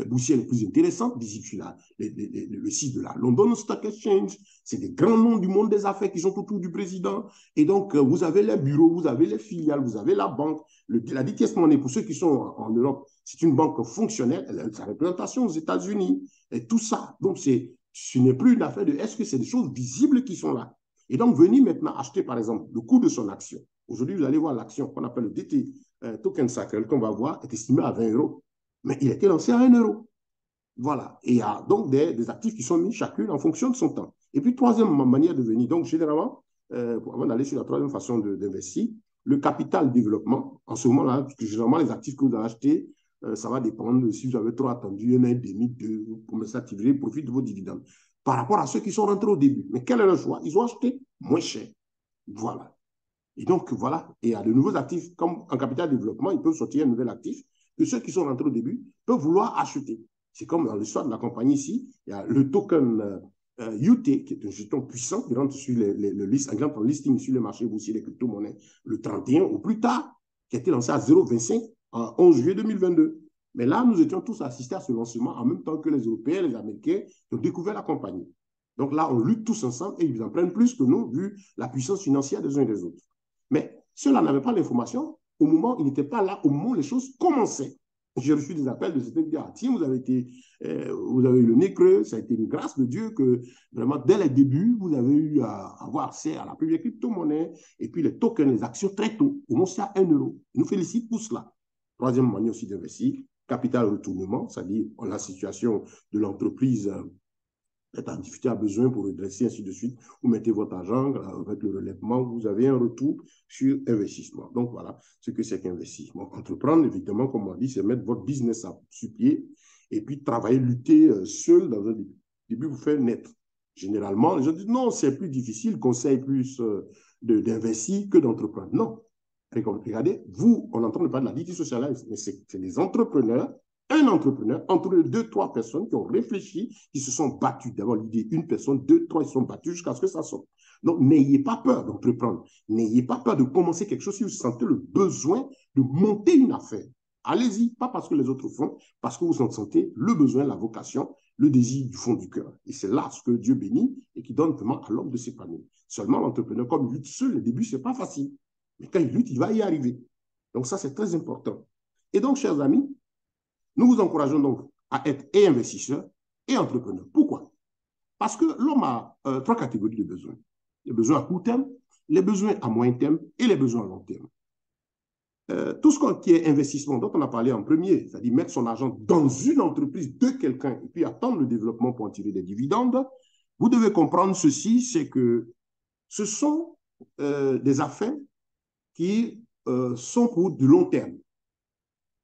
Speaker 1: boursières les plus intéressantes, visible sur le site de la London Stock Exchange. C'est des grands noms du monde des affaires qui sont autour du président. Et donc, vous avez les bureaux, vous avez les filiales, vous avez la banque. La DTS Money, pour ceux qui sont en Europe, c'est une banque fonctionnelle, elle a sa représentation aux États-Unis. Et tout ça. Donc, ce n'est plus une affaire de est-ce que c'est des choses visibles qui sont là. Et donc, venir maintenant acheter, par exemple, le coût de son action. Aujourd'hui, vous allez voir l'action qu'on appelle le DT Token Cycle qu'on va voir est estimé à 20 euros. Mais il a été lancé à 1 euro. Voilà. Et il y a donc des actifs qui sont mis chacune en fonction de son temps. Et puis, troisième manière de venir. Donc, généralement, avant d'aller sur la troisième façon d'investir, le capital développement, en ce moment-là, parce que généralement, les actifs que vous avez achetés, ça va dépendre de si vous avez trop attendu, un an et demi, deux, vous commencez à tirer le profit de vos dividendes. Par rapport à ceux qui sont rentrés au début. Mais quel est le choix? Ils ont acheté moins cher. Voilà. Et donc, voilà. Et il y a de nouveaux actifs, comme en capital développement, ils peuvent sortir un nouvel actif que ceux qui sont rentrés au début peuvent vouloir acheter. C'est comme dans l'histoire de la compagnie ici, il y a le token UT, qui est un jeton puissant, qui rentre sur le listing sur le marché boursier des crypto-monnaies le 31 au plus tard, qui a été lancé à 0,25 en 11 juillet 2022. Mais là, nous étions tous assistés à ce lancement en même temps que les Européens, les Américains qui ont découvert la compagnie. Donc là, on lutte tous ensemble et ils en prennent plus que nous, vu la puissance financière des uns et des autres. Mais ceux-là n'avaient pas l'information au moment, ils n'étaient pas là au moment où les choses commençaient. J'ai reçu des appels de certains qui disaient, ah, tiens, vous avez eu le nez creux, ça a été une grâce de Dieu que vraiment, dès les débuts, vous avez eu à avoir accès à la première crypto-monnaie et puis les tokens, les actions très tôt, au moins c'est à 1 euro. Ils nous félicitent pour cela. Troisième manière aussi d'investir, capital retournement, c'est-à-dire la situation de l'entreprise est en difficulté, a besoin pour redresser, ainsi de suite. Vous mettez votre argent avec le relèvement, vous avez un retour sur investissement. Donc voilà ce que c'est qu'investissement. Entreprendre, évidemment, comme on dit, c'est mettre votre business sur pied et puis travailler, lutter seul dans un début. Au début, vous faites naître. Généralement, les gens disent non, c'est plus difficile, conseil plus d'investir que d'entreprendre. Non. Regardez, vous, on entend parler de la DT Socialize, mais c'est des entrepreneurs, un entrepreneur, entre deux, trois personnes qui ont réfléchi, qui se sont battus. D'abord, l'idée, une personne, deux, trois, ils se sont battus jusqu'à ce que ça sorte. Donc, n'ayez pas peur d'entreprendre. N'ayez pas peur de commencer quelque chose si vous sentez le besoin de monter une affaire. Allez-y, pas parce que les autres font, parce que vous en sentez le besoin, la vocation, le désir du fond du cœur. Et c'est là ce que Dieu bénit et qui donne vraiment à l'homme de s'épanouir. Seulement, l'entrepreneur, comme il lutte seul, le début, ce n'est pas facile. Mais quand il lutte, il va y arriver. Donc, ça, c'est très important. Et donc, chers amis, nous vous encourageons donc à être et investisseur et entrepreneur. Pourquoi? Parce que l'homme a trois catégories de besoins. Les besoins à court terme, les besoins à moyen terme et les besoins à long terme. Tout ce qui est investissement dont on a parlé en premier, c'est-à-dire mettre son argent dans une entreprise de quelqu'un et puis attendre le développement pour en tirer des dividendes, vous devez comprendre ceci, c'est que ce sont des affaires qui sont pour du long terme.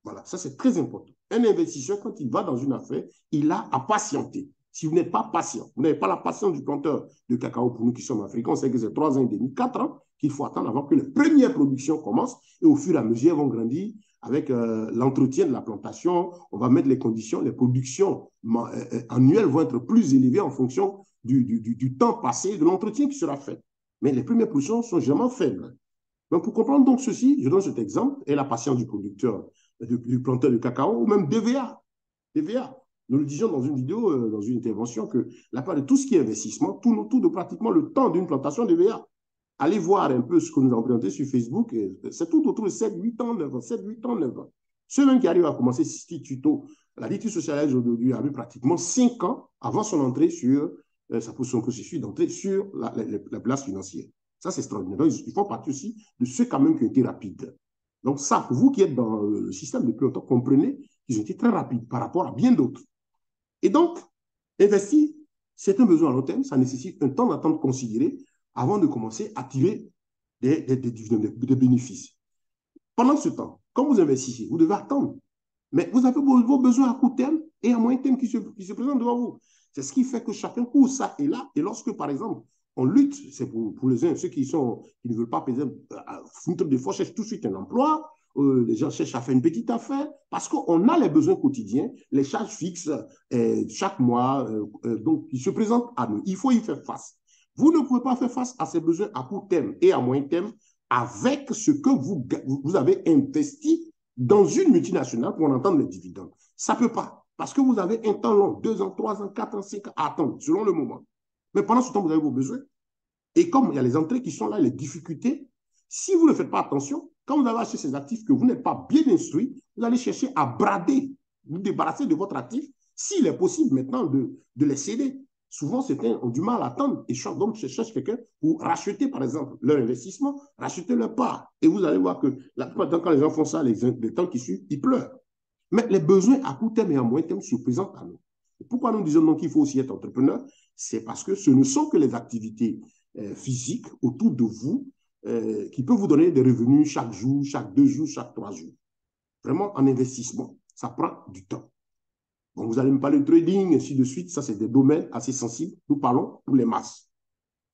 Speaker 1: Voilà, ça c'est très important. Un investisseur, quand il va dans une affaire, il a à patienter. Si vous n'êtes pas patient, vous n'avez pas la patience du planteur de cacao pour nous qui sommes africains, on sait que c'est 3 ans et demi, 4 ans qu'il faut attendre avant que les premières productions commencent et au fur et à mesure, elles vont grandir avec l'entretien de la plantation. On va mettre les conditions, les productions annuelles vont être plus élevées en fonction du temps passé et de l'entretien qui sera fait. Mais les premières productions sont généralement faibles. Donc, pour comprendre donc ceci, je donne cet exemple et la patience du producteur, du planteur de cacao ou même DVA. DVA. Nous le disions dans une vidéo, dans une intervention, que la part de tout ce qui est investissement tourne autour de pratiquement le temps d'une plantation DVA. Allez voir un peu ce que nous avons présenté sur Facebook. C'est tout autour de 7, 8 ans, 9 ans. 7, 8 ans, 9 ans. Ceux même qui arrivent à commencer ce tuto, la DT sociale aujourd'hui a eu pratiquement 5 ans avant son entrée sur, son processus d'entrée sur la place financière. Ça, c'est extraordinaire. Donc, il faut partir aussi de ceux quand même qui ont été rapides. Donc, ça, pour vous qui êtes dans le système depuis longtemps, comprenez qu'ils ont été très rapides par rapport à bien d'autres. Et donc, investir, c'est un besoin à long terme, ça nécessite un temps d'attente considéré avant de commencer à tirer des bénéfices. Pendant ce temps, quand vous investissez, vous devez attendre. Mais vous avez vos besoins à court terme et à moyen terme qui se présentent devant vous. C'est ce qui fait que chacun court ça et là. Et lorsque, par exemple, on lutte, c'est pour les uns, ceux qui ne veulent pas, par exemple, des fois cherchent tout de suite un emploi, les gens cherchent à faire une petite affaire, parce qu'on a les besoins quotidiens, les charges fixes chaque mois, donc ils se présentent à nous. Il faut y faire face. Vous ne pouvez pas faire face à ces besoins à court terme et à moyen terme avec ce que vous avez investi dans une multinationale pour en entendre les dividendes. Ça ne peut pas, parce que vous avez un temps long, 2 ans, 3 ans, 4 ans, 5 ans à attendre, selon le moment. Mais pendant ce temps, vous avez vos besoins. Et comme il y a les entrées qui sont là, les difficultés, si vous ne faites pas attention, quand vous avez acheté ces actifs que vous n'êtes pas bien instruit, vous allez chercher à brader, vous débarrasser de votre actif, s'il est possible maintenant de les céder. Souvent, certains ont du mal à attendre et donc cherchent quelqu'un pour racheter, par exemple, leur investissement, racheter leur part. Et vous allez voir que la plupart du temps, quand les gens font ça, les temps qui suivent, ils pleurent. Mais les besoins à court terme et à moyen terme se présentent à nous. Et pourquoi nous disons donc qu'il faut aussi être entrepreneur? C'est parce que ce ne sont que les activités physiques autour de vous qui peuvent vous donner des revenus chaque jour, chaque 2 jours, chaque 3 jours. Vraiment, en investissement, ça prend du temps. Bon, vous allez me parler de trading, ainsi de suite. Ça, c'est des domaines assez sensibles. Nous parlons pour les masses.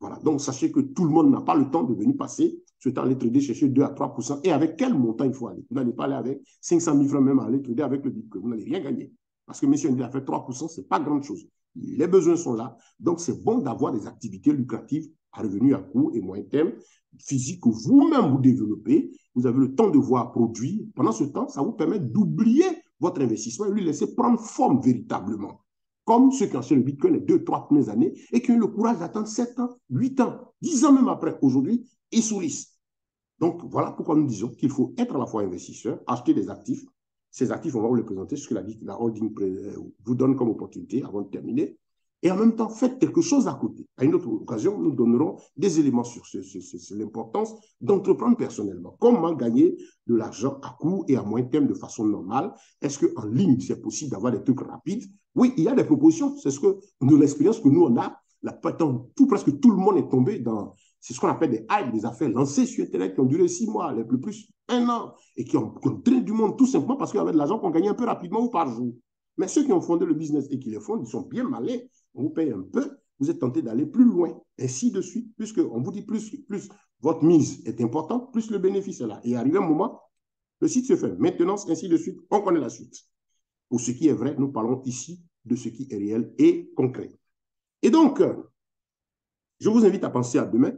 Speaker 1: Voilà. Donc, sachez que tout le monde n'a pas le temps de venir passer ce temps à aller trader, chercher 2 à 3%. Et avec quel montant il faut aller? Vous n'allez pas aller avec 500 000 francs même à aller trader avec le Bitcoin. Vous n'allez rien gagner. Parce que même si on dit à faire 3%, ce n'est pas grande chose. Les besoins sont là. Donc, c'est bon d'avoir des activités lucratives à revenus à court et moyen terme, physiques que vous-même vous développez. Vous avez le temps de voir produire. Pendant ce temps, ça vous permet d'oublier votre investissement et lui laisser prendre forme véritablement. Comme ceux qui ont acheté le Bitcoin les 2, 3 premières années et qui ont eu le courage d'attendre 7 ans, 8 ans, 10 ans même après. Aujourd'hui, ils sourissent. Donc, voilà pourquoi nous disons qu'il faut être à la fois investisseur, acheter des actifs. Ces actifs, on va vous les présenter, ce que la holding vous donne comme opportunité avant de terminer. Et en même temps, faites quelque chose à côté. À une autre occasion, nous donnerons des éléments sur l'importance d'entreprendre personnellement. Comment gagner de l'argent à court et à moyen terme de façon normale? Est-ce qu'en ligne, c'est possible d'avoir des trucs rapides? Oui, il y a des propositions. C'est ce que l'expérience que nous, on a. Presque tout le monde est tombé dans ce qu'on appelle des hypes, des affaires lancées sur Internet qui ont duré 6 mois, les plus 1 an, et qui ont drainé du monde tout simplement parce qu'il y avait de l'argent qu'on gagnait un peu rapidement ou par jour. Mais ceux qui ont fondé le business et qui le font, ils sont bien malins. On vous paye un peu, vous êtes tenté d'aller plus loin, ainsi de suite, puisqu'on vous dit plus votre mise est importante, plus le bénéfice est là. Et arrivé un moment, le site se fait. Maintenance, ainsi de suite, on connaît la suite. Pour ce qui est vrai, nous parlons ici de ce qui est réel et concret. Et donc, Je vous invite à penser à demain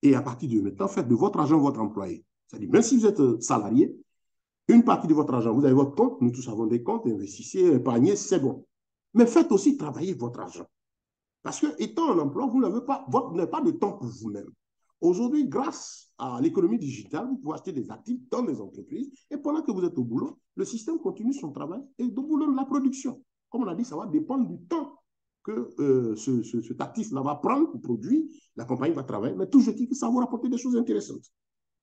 Speaker 1: et à partir de maintenant, faites de votre argent votre employé. C'est-à-dire, même si vous êtes salarié, une partie de votre argent, vous avez votre compte, nous tous avons des comptes, investissez, épargnez, c'est bon. Mais faites aussi travailler votre argent. Parce que, étant en emploi, vous n'avez pas de temps pour vous-même. Aujourd'hui, grâce à l'économie digitale, vous pouvez acheter des actifs dans des entreprises et pendant que vous êtes au boulot, le système continue son travail et au boulot de la production. Comme on a dit, ça va dépendre du temps que cet actif-là va prendre pour produire. La compagnie va travailler, mais toujours dit que ça va vous rapporter des choses intéressantes.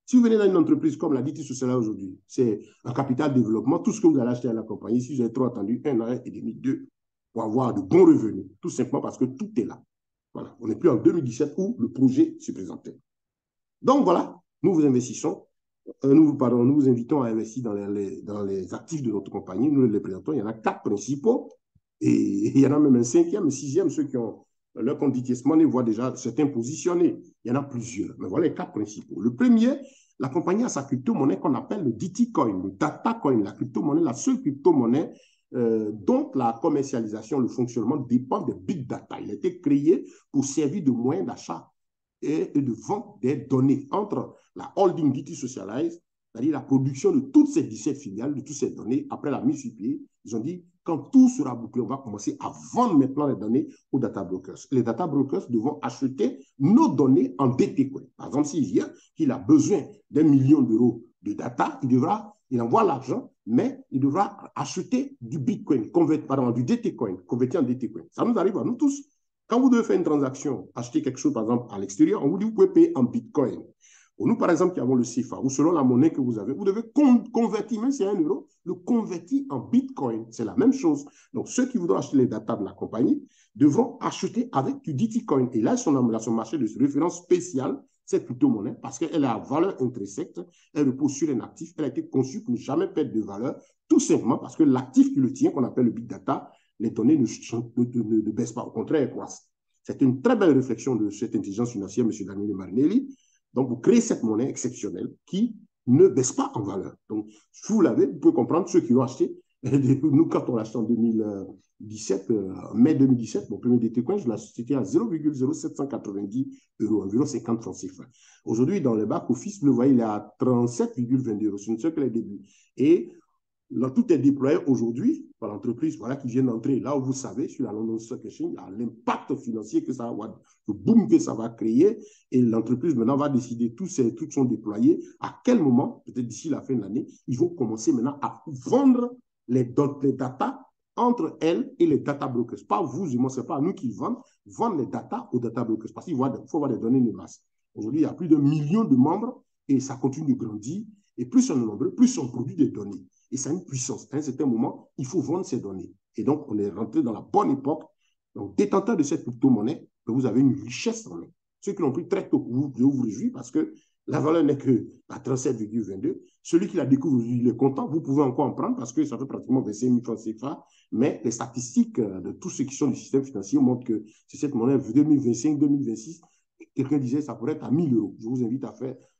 Speaker 1: Si vous venez dans une entreprise comme l'a dit tout cela aujourd'hui, c'est un capital développement, tout ce que vous allez acheter à la compagnie, si vous avez trop attendu, 1 an et demi, 2, pour avoir de bons revenus, tout simplement parce que tout est là. Voilà. On n'est plus en 2017 où le projet se présentait. Donc voilà, nous vous investissons, nous vous invitons à investir dans les actifs de notre compagnie. Nous les présentons. Il y en a 4 principaux et il y en a même un 5e, un 6e, ceux qui ont leur compte DTS Money voient déjà certains positionnés. Il y en a plusieurs, mais voilà les 4 principaux. Le premier, la compagnie a sa crypto-monnaie qu'on appelle le DT Coin, le Data Coin, la crypto-monnaie, la seule crypto-monnaie dont la commercialisation, le fonctionnement dépend des big data. Il a été créé pour servir de moyen d'achat et de vente des données entre la holding DT Socialize, c'est-à-dire la production de toutes ces 17 filiales, de toutes ces données, après la mise sur pied. Ils ont dit, quand tout sera bouclé, on va commencer à vendre maintenant les données aux data brokers. Les data brokers devront acheter nos données en DT Coin. Par exemple, s'il vient qu'il a besoin d'1 million d'euros de data, il envoie l'argent, mais il devra acheter du Bitcoin, du DT Coin, converti en DT Coin. Ça nous arrive à nous tous. Quand vous devez faire une transaction, acheter quelque chose, par exemple, à l'extérieur, on vous dit que vous pouvez payer en Bitcoin. Nous, par exemple, qui avons le CFA, ou selon la monnaie que vous avez, vous devez convertir, même si c'est 1 euro, le convertir en Bitcoin. C'est la même chose. Donc, ceux qui voudront acheter les datas de la compagnie devront acheter avec du DT-Coin. Et là, ils sont dans son marché de référence spéciale, cette crypto-monnaie, parce qu'elle a valeur intrinsèque, elle repose sur un actif, elle a été conçue pour ne jamais perdre de valeur, tout simplement parce que l'actif qui le tient, qu'on appelle le big data, les données ne baissent pas, au contraire, elles croissent. C'est une très belle réflexion de cette intelligence financière, M. Daniele Marinelli. Donc, vous créez cette monnaie exceptionnelle qui ne baisse pas en valeur. Donc, si vous l'avez, vous pouvez comprendre ceux qui l'ont acheté. Nous, quand on l'a acheté en 2017, mai 2017, mon premier DT Coin, je l'ai acheté à 0,0790 euros, environ 50 francs CFA. Aujourd'hui, dans le back-office, vous le voyez, il est à 37,22 euros. Ce ne sont que les débuts. Et là, tout est déployé aujourd'hui par l'entreprise voilà, qui vient d'entrer. Là où vous savez, sur la London Stock Exchange, l'impact financier que ça va avoir, le boom que ça va créer. Et l'entreprise maintenant va décider, tous sont déployés. À quel moment, peut-être d'ici la fin de l'année, ils vont commencer maintenant à vendre les data entre elles et les data brokers. Pas vous et moi, ce n'est pas nous qui vendent les data aux data brokers. Parce qu'il faut avoir des données de masse. Aujourd'hui, il y a plus de 1 million de membres et ça continue de grandir. Et plus on est nombreux, plus on produit des données. Et ça a une puissance. À un certain moment, il faut vendre ces données. Et donc, on est rentré dans la bonne époque. Donc, détenteur de cette crypto-monnaie, vous avez une richesse en main. Ceux qui l'ont pris très tôt, je vous réjouis parce que la valeur n'est que à 37,22. Celui qui la découvre, il est content. Vous pouvez encore en prendre parce que ça fait pratiquement 25 000 francs CFA. Mais les statistiques de tous ceux qui sont du système financier montrent que c'est cette monnaie 2025-2026. Quelqu'un disait que ça pourrait être à 1 000 euros. Je vous invite à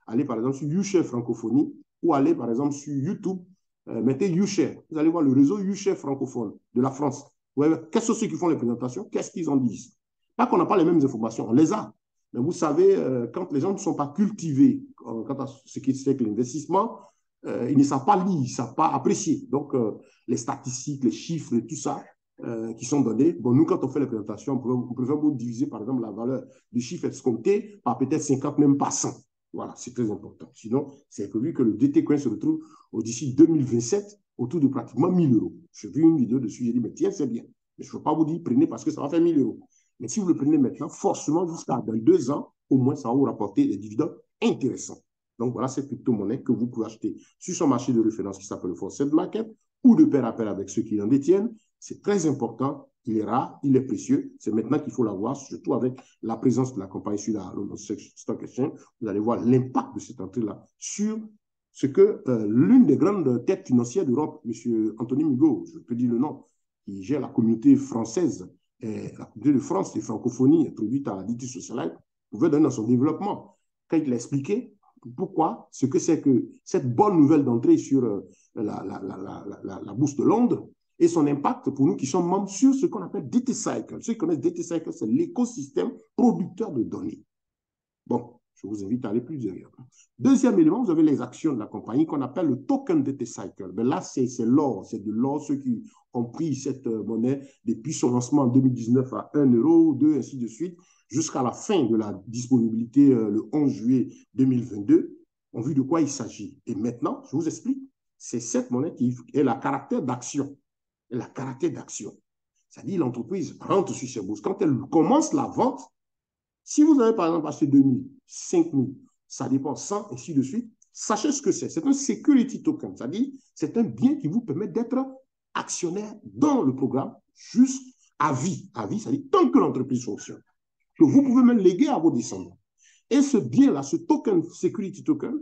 Speaker 1: aller par exemple sur YouShare Francophonie ou aller par exemple sur YouTube. Mettez YouShare. Vous allez voir le réseau YouShare francophone de la France. Quels sont ceux qui font les présentations? Qu'est-ce qu'ils en disent? Pas qu'on n'a pas les mêmes informations, on les a. Mais vous savez, quand les gens ne sont pas cultivés, quant à ce qui c'est que l'investissement, ils ne savent pas lire, ils ne savent pas apprécier. Donc, les statistiques, les chiffres et tout ça qui sont donnés, bon, nous, quand on fait les présentations, on peut vous diviser, par exemple, la valeur du chiffre escompté par peut-être 50, même pas 100. Voilà, c'est très important. Sinon, c'est prévu que le DT Coin se retrouve d'ici 2027 autour de pratiquement 1 000 euros. J'ai vu une vidéo dessus, j'ai dit, mais tiens, c'est bien. Mais je ne peux pas vous dire, prenez parce que ça va faire 1 000 euros. Mais si vous le prenez maintenant, forcément, jusqu'à dans 2 ans, au moins, ça va vous rapporter des dividendes intéressants. Donc, voilà cette crypto-monnaie que vous pouvez acheter sur son marché de référence qui s'appelle le Forced Market ou de pair à pair avec ceux qui en détiennent. C'est très important. Il est rare, il est précieux. C'est maintenant qu'il faut l'avoir, surtout avec la présence de la compagnie sur la London Stock Exchange. Vous allez voir l'impact de cette entrée-là sur ce que l'une des grandes têtes financières d'Europe, M. Anthony Migaud, je peux dire le nom, qui gère la communauté française, la communauté de France, les francophonies introduites à la DT Socialite, pouvait donner dans son développement. Quand il a expliqué pourquoi, ce que c'est que cette bonne nouvelle d'entrée sur la bourse de Londres, et son impact pour nous qui sommes membres sur ce qu'on appelle DT Cycle. Ceux qui connaissent DT Cycle, c'est l'écosystème producteur de données. Bon, je vous invite à aller plus derrière. Deuxième élément, vous avez les actions de la compagnie qu'on appelle le token DT Cycle. Mais là, c'est l'or, c'est de l'or. Ceux qui ont pris cette monnaie depuis son lancement en 2019 à 1 euro, 2, ainsi de suite, jusqu'à la fin de la disponibilité le 11 juillet 2022, ont vu de quoi il s'agit. Et maintenant, je vous explique, c'est cette monnaie qui est la caractère d'action. La caractère d'action. C'est-à-dire l'entreprise rentre sur ses bourses. Quand elle commence la vente, si vous avez par exemple acheté 2 000, 5 000, ça dépend 100, ainsi de suite, sachez ce que c'est. C'est un security token, c'est-à-dire c'est un bien qui vous permet d'être actionnaire dans le programme jusqu'à vie. À vie, c'est-à-dire tant que l'entreprise fonctionne. Que vous pouvez même léguer à vos descendants. Et ce bien-là, ce token, security token,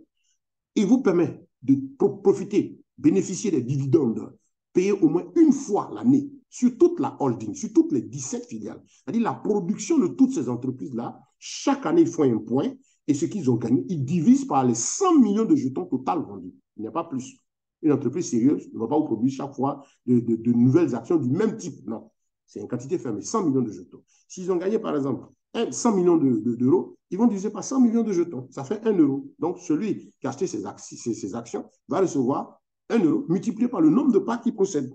Speaker 1: il vous permet de profiter, bénéficier des dividendes payés au moins une fois l'année sur toute la holding, sur toutes les 17 filiales. C'est-à-dire la production de toutes ces entreprises-là, chaque année, ils font un point et ce qu'ils ont gagné, ils divisent par les 100 millions de jetons total vendus. Il n'y a pas plus. Une entreprise sérieuse ne va pas vous produire chaque fois de nouvelles actions du même type. Non, c'est une quantité fermée, 100 millions de jetons. S'ils ont gagné, par exemple, 100 millions d'euros, ils vont diviser par 100 millions de jetons. Ça fait 1 euro. Donc, celui qui a acheté ses actions va recevoir 1 euro multiplié par le nombre de parts qu'il possède.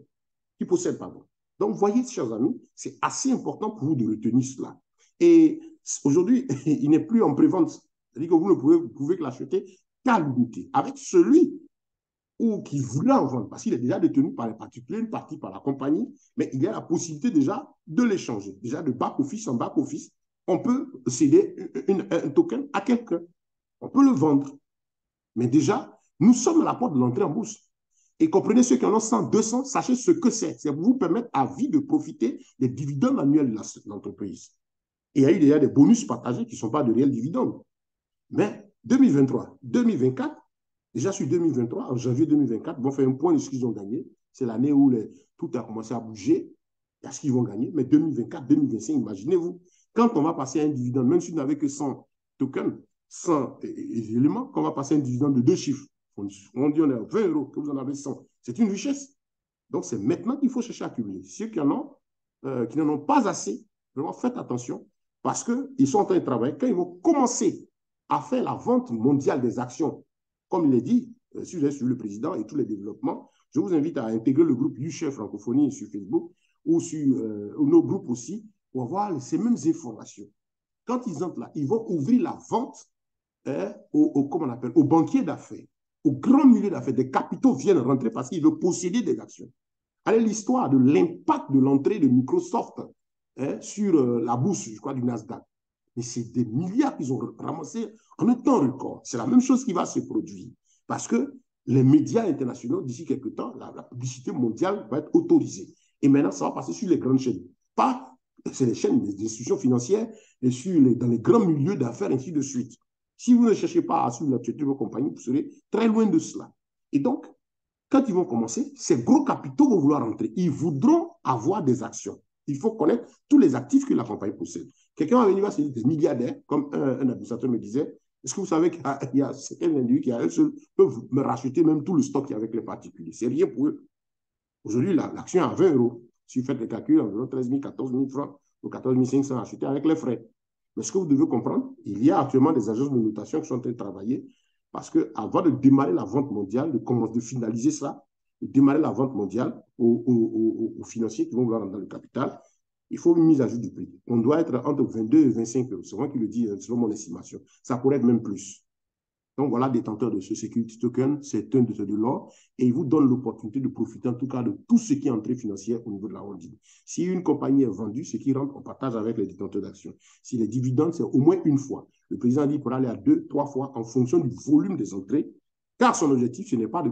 Speaker 1: Pardon. Donc, voyez, chers amis, c'est assez important pour vous de retenir cela. Et aujourd'hui, il n'est plus en prévente. C'est-à-dire que vous ne pouvez que l'acheter qu'à l'unité. Avec celui ou qui voulait en vendre, parce qu'il est déjà détenu par les particuliers, une partie par la compagnie, mais il y a la possibilité déjà de l'échanger. Déjà de back-office en back-office, on peut céder un token à quelqu'un. On peut le vendre. Mais déjà, nous sommes à la porte de l'entrée en bourse. Et comprenez ceux qui en ont 100, 200, sachez ce que c'est. C'est pour vous permettre à vie de profiter des dividendes annuels de l'entreprise. Et il y a eu déjà des bonus partagés qui ne sont pas de réels dividendes. Mais 2023, 2024, déjà sur 2023, en janvier 2024, ils vont faire un point de ce qu'ils ont gagné. C'est l'année où tout a commencé à bouger. Il y a ce qu'ils vont gagner. Mais 2024, 2025, imaginez-vous, quand on va passer à un dividende, même si vous n'avez que 100 tokens, 100 éléments, qu'on va passer à un dividende de 2 chiffres. On dit on est à 20 euros, que vous en avez 100. C'est une richesse. Donc, c'est maintenant qu'il faut chercher à accumuler. Ceux qui n'en ont pas assez, vraiment faites attention parce qu'ils sont en train de travailler. Quand ils vont commencer à faire la vente mondiale des actions, comme il est dit, si vous êtes sur le président et tous les développements, je vous invite à intégrer le groupe YouShare Francophonie sur Facebook ou sur nos groupes aussi pour avoir ces mêmes informations. Quand ils entrent là, ils vont ouvrir la vente comment on appelle, aux banquiers d'affaires, aux grands milieux d'affaires. Des capitaux viennent rentrer parce qu'ils veulent posséder des actions. Allez, l'histoire de l'impact de l'entrée de Microsoft sur la bourse, je crois, du Nasdaq. Mais c'est des milliards qu'ils ont ramassés en un temps record. C'est la même chose qui va se produire. Parce que les médias internationaux, d'ici quelques temps, la publicité mondiale va être autorisée. Et maintenant, ça va passer sur les grandes chaînes. Pas, c'est les chaînes des institutions financières et dans les grands milieux d'affaires, ainsi de suite. Si vous ne cherchez pas à suivre l'actualité de vos compagnies, vous serez très loin de cela. Et donc, quand ils vont commencer, ces gros capitaux vont vouloir rentrer. Ils voudront avoir des actions. Il faut connaître tous les actifs que la compagnie possède. Quelqu'un va venir, c'est des milliardaires, comme un administrateur me disait. Est-ce que vous savez qu'il y a certains individus qui, à eux seuls, peuvent me racheter même tout le stock qu'il y a avec les particuliers? C'est rien pour eux. Aujourd'hui, l'action est à 20 euros. Si vous faites les calculs, environ 13 000, 14 000 francs ou 14 500 achetés avec les frais. Mais ce que vous devez comprendre, il y a actuellement des agences de notation qui sont en train de travailler parce qu'avant de démarrer la vente mondiale, de finaliser ça, de démarrer la vente mondiale aux financiers qui vont vouloir rentrer dans le capital, il faut une mise à jour du prix. On doit être entre 22 et 25 euros. C'est moi qui le dis selon mon estimation. Ça pourrait être même plus. Donc voilà, détenteur de ce security token, c'est un de l'or et il vous donne l'opportunité de profiter en tout cas de tout ce qui est entrée financière au niveau de la holding. Si une compagnie est vendue, ce qui rentre, on partage avec les détenteurs d'actions. Si les dividendes, c'est au moins une fois. Le président dit pour aller à 2, 3 fois en fonction du volume des entrées, car son objectif, ce n'est pas de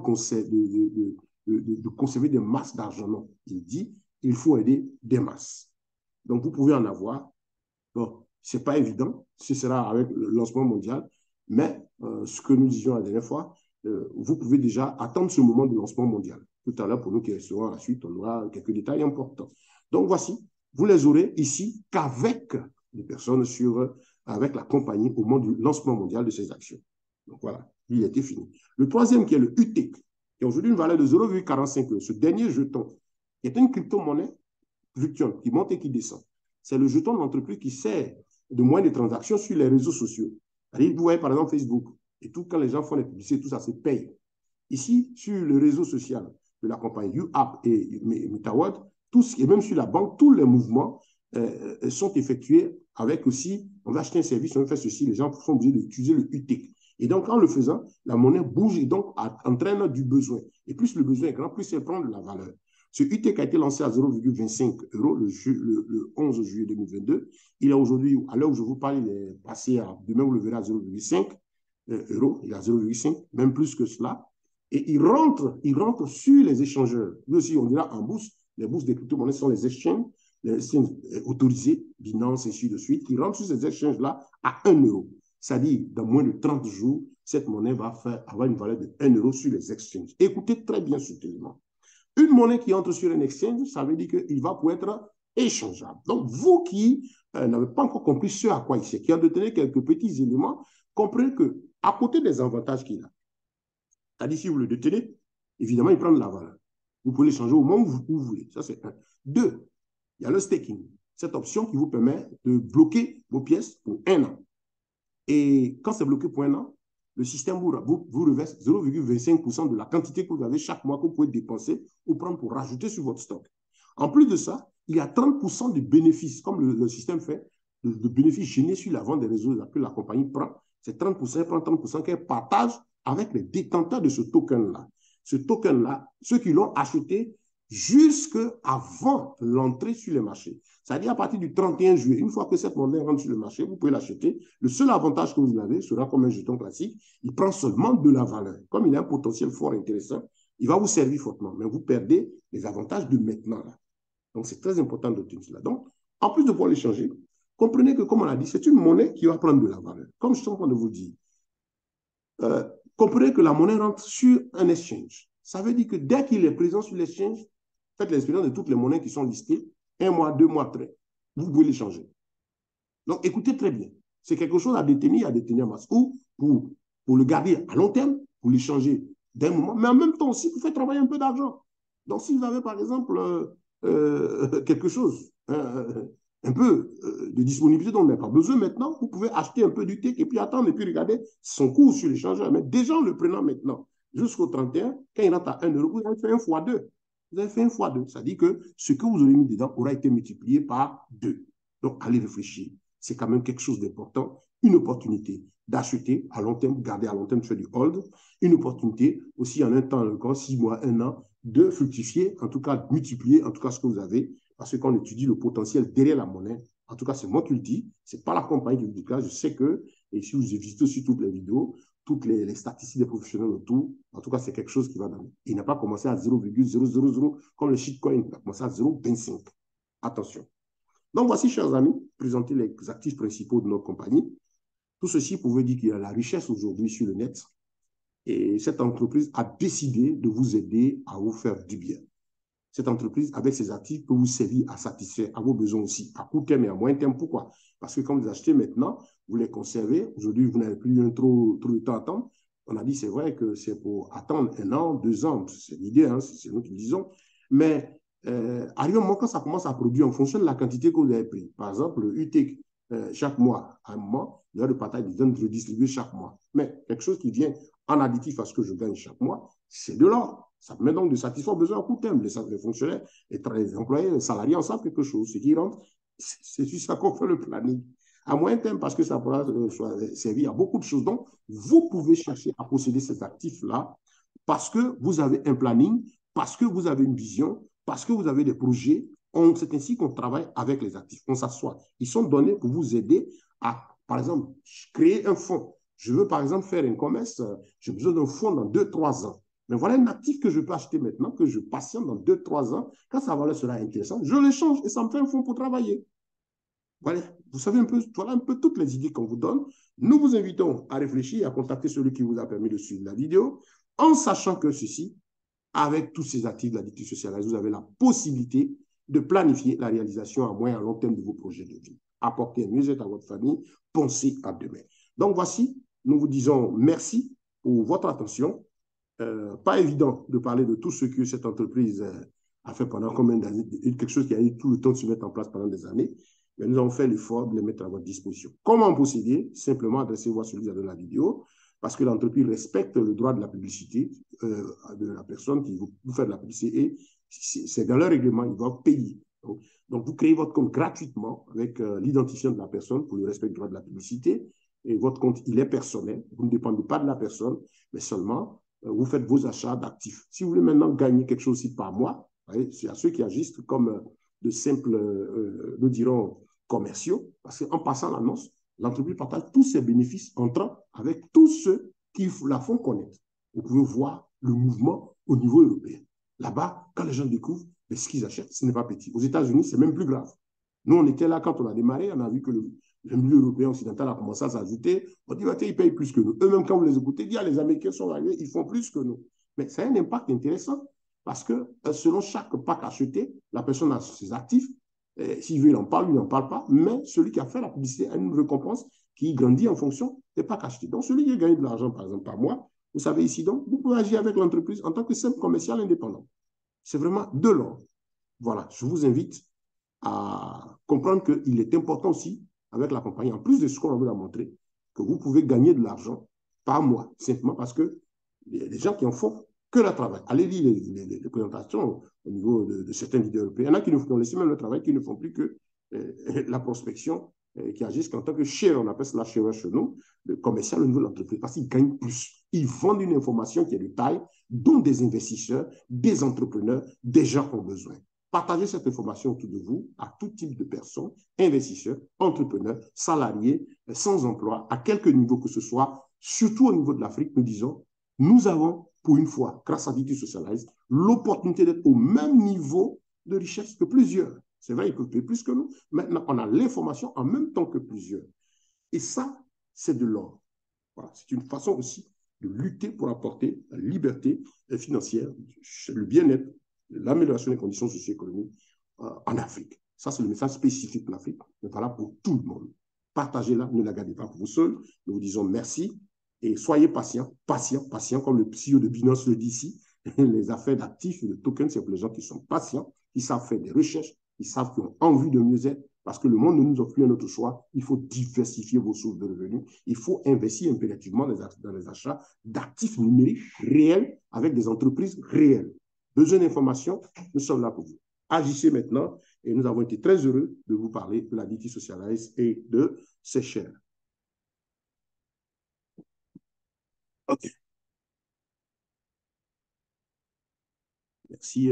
Speaker 1: conserver des masses d'argent, non. Il dit il faut aider des masses. Donc vous pouvez en avoir. Bon, ce n'est pas évident, ce sera avec le lancement mondial. Mais ce que nous disions la dernière fois, vous pouvez déjà attendre ce moment de lancement mondial. Tout à l'heure, pour nous qui resterons à la suite, on aura quelques détails importants. Donc voici, vous les aurez ici qu'avec les personnes avec la compagnie au moment du lancement mondial de ces actions. Donc voilà, il était fini. Le troisième qui est le UTIC, qui a aujourd'hui une valeur de 0,45 euros. Ce dernier jeton qui est une crypto-monnaie fluctuante, qui monte et qui descend. C'est le jeton de l'entreprise qui sert de moyen de transaction sur les réseaux sociaux. Vous voyez par exemple Facebook, et tout, quand les gens font des publicités, tout ça se paye. Ici, sur le réseau social de la compagnie UApp et MetaWatt, et même sur la banque, tous les mouvements sont effectués avec aussi, on va acheter un service, on va faire ceci, les gens sont obligés d'utiliser le UTIC. Et donc, en le faisant, la monnaie bouge et donc entraîne du besoin. Et plus le besoin est grand, plus elle prend de la valeur. Ce UTIC a été lancé à 0,25 € le 11 juillet 2022. Il est aujourd'hui, à l'heure où je vous parle, il est passé à, demain vous le verrez, à 0,5 €. Il est à 0,5, même plus que cela. Et il rentre sur les échangeurs. Nous aussi, on dira en bourse, les bourses des crypto-monnaies sont les exchanges autorisés, Binance, et ainsi de suite. Il rentre sur ces exchanges-là à 1 €. C'est-à-dire, dans moins de 30 jours, cette monnaie va avoir une valeur de 1 € sur les exchanges. Écoutez très bien ce élément. Une monnaie qui entre sur un exchange, ça veut dire qu'il va pouvoir être échangeable. Donc, vous qui n'avez pas encore compris ce à quoi il sert, qui en détenez quelques petits éléments, comprenez qu'à côté des avantages qu'il a, c'est-à-dire si vous le détenez, évidemment, il prend de la valeur. Vous pouvez l'échanger au moment où vous voulez. Ça, c'est un. Deux, il y a le staking, cette option qui vous permet de bloquer vos pièces pour 1 an. Et quand c'est bloqué pour 1 an, le système vous reverse 0,25% de la quantité que vous avez chaque mois que vous pouvez dépenser ou prendre pour rajouter sur votre stock. En plus de ça, il y a 30% de bénéfices, comme le système fait, de bénéfices générés sur la vente des réseaux que la compagnie prend. C'est 30%, elle prend 30% qu'elle partage avec les détenteurs de ce token-là. Ce token-là, ceux qui l'ont acheté jusqu'avant l'entrée sur le marché. C'est-à-dire à partir du 31 juillet, une fois que cette monnaie rentre sur le marché, vous pouvez l'acheter. Le seul avantage que vous avez sera comme un jeton classique. Il prend seulement de la valeur. Comme il a un potentiel fort intéressant, il va vous servir fortement. Mais vous perdez les avantages de maintenant. Là. Donc, c'est très important d'obtenir cela. Donc, en plus de pouvoir l'échanger, comprenez que, comme on l'a dit, c'est une monnaie qui va prendre de la valeur. Comme je suis en train de vous dire, comprenez que la monnaie rentre sur un exchange. Ça veut dire que dès qu'il est présent sur l'exchange, faites l'expérience de toutes les monnaies qui sont listées, 1 mois, 2 mois, 3. Vous pouvez les changer. Donc, écoutez très bien. C'est quelque chose à détenir en masse. Ou pour le garder à long terme, pour l'échanger d'un moment, mais en même temps aussi pour faire travailler un peu d'argent. Donc, si vous avez, par exemple, quelque chose, un peu de disponibilité dont on n'a pas besoin maintenant, vous pouvez acheter un peu du TEC et puis attendre et puis regarder son cours sur l'échangeur. Mais déjà, en le prenant maintenant, jusqu'au 31, quand il rentre à 1 €, vous avez fait 1 fois 2. Vous avez fait 1 fois 2. Ça dit que ce que vous aurez mis dedans aura été multiplié par 2. Donc, allez réfléchir. C'est quand même quelque chose d'important. Une opportunité d'acheter à long terme, garder à long terme, faire du hold. Une opportunité aussi en un temps, encore 6 mois, 1 an, de fructifier, en tout cas multiplier, en tout cas ce que vous avez, parce que quand on étudie le potentiel derrière la monnaie, en tout cas c'est moi qui le dis, c'est pas la compagnie qui le dit, je sais que, et si vous visitez aussi toutes les vidéos, toutes les statistiques des professionnels autour, en tout cas c'est quelque chose qui va donner. Il n'a pas commencé à 0,000 comme le shitcoin, il a commencé à 0,25. Attention. Donc voici, chers amis, présenter les actifs principaux de notre compagnie. Tout ceci pouvait dire qu'il y a la richesse aujourd'hui sur le net. Et cette entreprise a décidé de vous aider à vous faire du bien. Cette entreprise, avec ses actifs, peut vous servir à satisfaire à vos besoins aussi, à court terme et à moyen terme. Pourquoi? Parce que quand vous achetez maintenant, vous les conservez. Aujourd'hui, vous n'avez plus trop de temps à attendre. On a dit, c'est vrai que c'est pour attendre 1 an, 2 ans. C'est l'idée, hein, c'est nous qui le disons. Mais arrive un moment quand ça commence à produire en fonction de la quantité que vous avez pris. Par exemple, le UTEC, chaque mois, à un moment, il y a le partage des zones redistribuées chaque mois. Mais quelque chose qui vient en additif à ce que je gagne chaque mois, c'est de l'or. Ça permet donc de satisfaire les besoins à court terme. Les fonctionnaires, les employés, les salariés en savent quelque chose. Ce qui rentre, c'est sur ça qu'on fait le planning. À moyen terme, parce que ça pourra servir à beaucoup de choses. Donc, vous pouvez chercher à posséder ces actifs-là parce que vous avez un planning, parce que vous avez une vision, parce que vous avez des projets. C'est ainsi qu'on travaille avec les actifs. On s'assoit. Ils sont donnés pour vous aider à, par exemple, créer un fonds. Je veux, par exemple, faire un commerce. J'ai besoin d'un fonds dans 2-3 ans. Mais voilà un actif que je peux acheter maintenant, que je patiente dans 2-3 ans. Quand sa valeur sera intéressante, je l'échange et ça me fait un fonds pour travailler. Voilà, vous savez un peu, voilà un peu toutes les idées qu'on vous donne. Nous vous invitons à réfléchir et à contacter celui qui vous a permis de suivre la vidéo, en sachant que ceci, avec tous ces actifs de la dictée sociale, vous avez la possibilité de planifier la réalisation à moyen et à long terme de vos projets de vie. Apporter un mieux-être à votre famille, pensez à demain. Donc voici, nous vous disons merci pour votre attention. Pas évident de parler de tout ce que cette entreprise a fait pendant combien d'années, quelque chose qui a eu tout le temps de se mettre en place pendant des années. Mais nous avons fait l'effort de les mettre à votre disposition. Comment procéder? Simplement adressez-vous à celui de la vidéo, parce que l'entreprise respecte le droit de la publicité de la personne qui vous fait de la publicité et c'est dans leur règlement, ils doivent payer. Donc, vous créez votre compte gratuitement avec l'identifiant de la personne pour le respect du droit de la publicité. Et votre compte, il est personnel. Vous ne dépendez pas de la personne, mais seulement vous faites vos achats d'actifs. Si vous voulez maintenant gagner quelque chose aussi par mois, c'est à ceux qui agissent comme de simples, nous dirons, commerciaux, parce qu'en passant l'annonce, l'entreprise partage tous ses bénéfices entrant avec tous ceux qui la font connaître. Vous pouvez voir le mouvement au niveau européen. Là-bas, quand les gens découvrent ce qu'ils achètent, ce n'est pas petit. Aux États-Unis, c'est même plus grave. Nous, on était là quand on a démarré, on a vu que le milieu européen occidental a commencé à s'ajouter. On dit, ils payent plus que nous. Eux-mêmes, quand vous les écoutez, ils disent, les Américains sont arrivés, ils font plus que nous. Mais c'est un impact intéressant parce que selon chaque pack acheté, la personne a ses actifs. S'il veut, il en parle, il n'en parle pas. Mais celui qui a fait la publicité a une récompense qui grandit en fonction des packs achetés. Donc, celui qui a gagné de l'argent, par exemple, par mois, vous savez ici, donc, vous pouvez agir avec l'entreprise en tant que simple commercial indépendant. C'est vraiment de l'or. Voilà, je vous invite à comprendre qu'il est important aussi, avec la compagnie, en plus de ce qu'on vous a montré, que vous pouvez gagner de l'argent par mois, simplement parce que les gens qui en font que le travail. Allez lire les présentations au niveau de certains leaders européens. Il y en a qui ont laissé même le travail, qui ne font plus que la prospection, qui agissent qu'en tant que share, on appelle cela share chez nous, le commercial au niveau de l'entreprise, parce qu'ils gagnent plus. Ils vendent une information qui est de taille, dont des investisseurs, des entrepreneurs, des gens ont besoin. Partagez cette information autour de vous à tout type de personnes, investisseurs, entrepreneurs, salariés, sans emploi, à quelque niveau que ce soit, surtout au niveau de l'Afrique, nous disons, nous avons, pour une fois, grâce à Viti Socialize, l'opportunité d'être au même niveau de richesse que plusieurs. C'est vrai, ils peuvent payer plus que nous. Maintenant, on a l'information en même temps que plusieurs. Et ça, c'est de l'or. Voilà. C'est une façon aussi de lutter pour apporter la liberté financière, le bien-être, l'amélioration des conditions socio-économiques en Afrique. Ça, c'est le message spécifique pour l'Afrique, mais voilà pour tout le monde. Partagez-la, ne la gardez pas pour vous seuls. Nous vous disons merci et soyez patients, patients, patients, comme le CEO de Binance le dit ici. Les affaires d'actifs et de tokens, c'est pour les gens qui sont patients, qui savent faire des recherches, qui savent qu'ils ont envie de mieux être, parce que le monde ne nous offre plus un autre choix. Il faut diversifier vos sources de revenus. Il faut investir impérativement dans les achats d'actifs numériques réels avec des entreprises réelles. Besoin d'informations, nous sommes là pour vous. Agissez maintenant et nous avons été très heureux de vous parler de la Viti Socialize et de ses chaires. OK. Merci.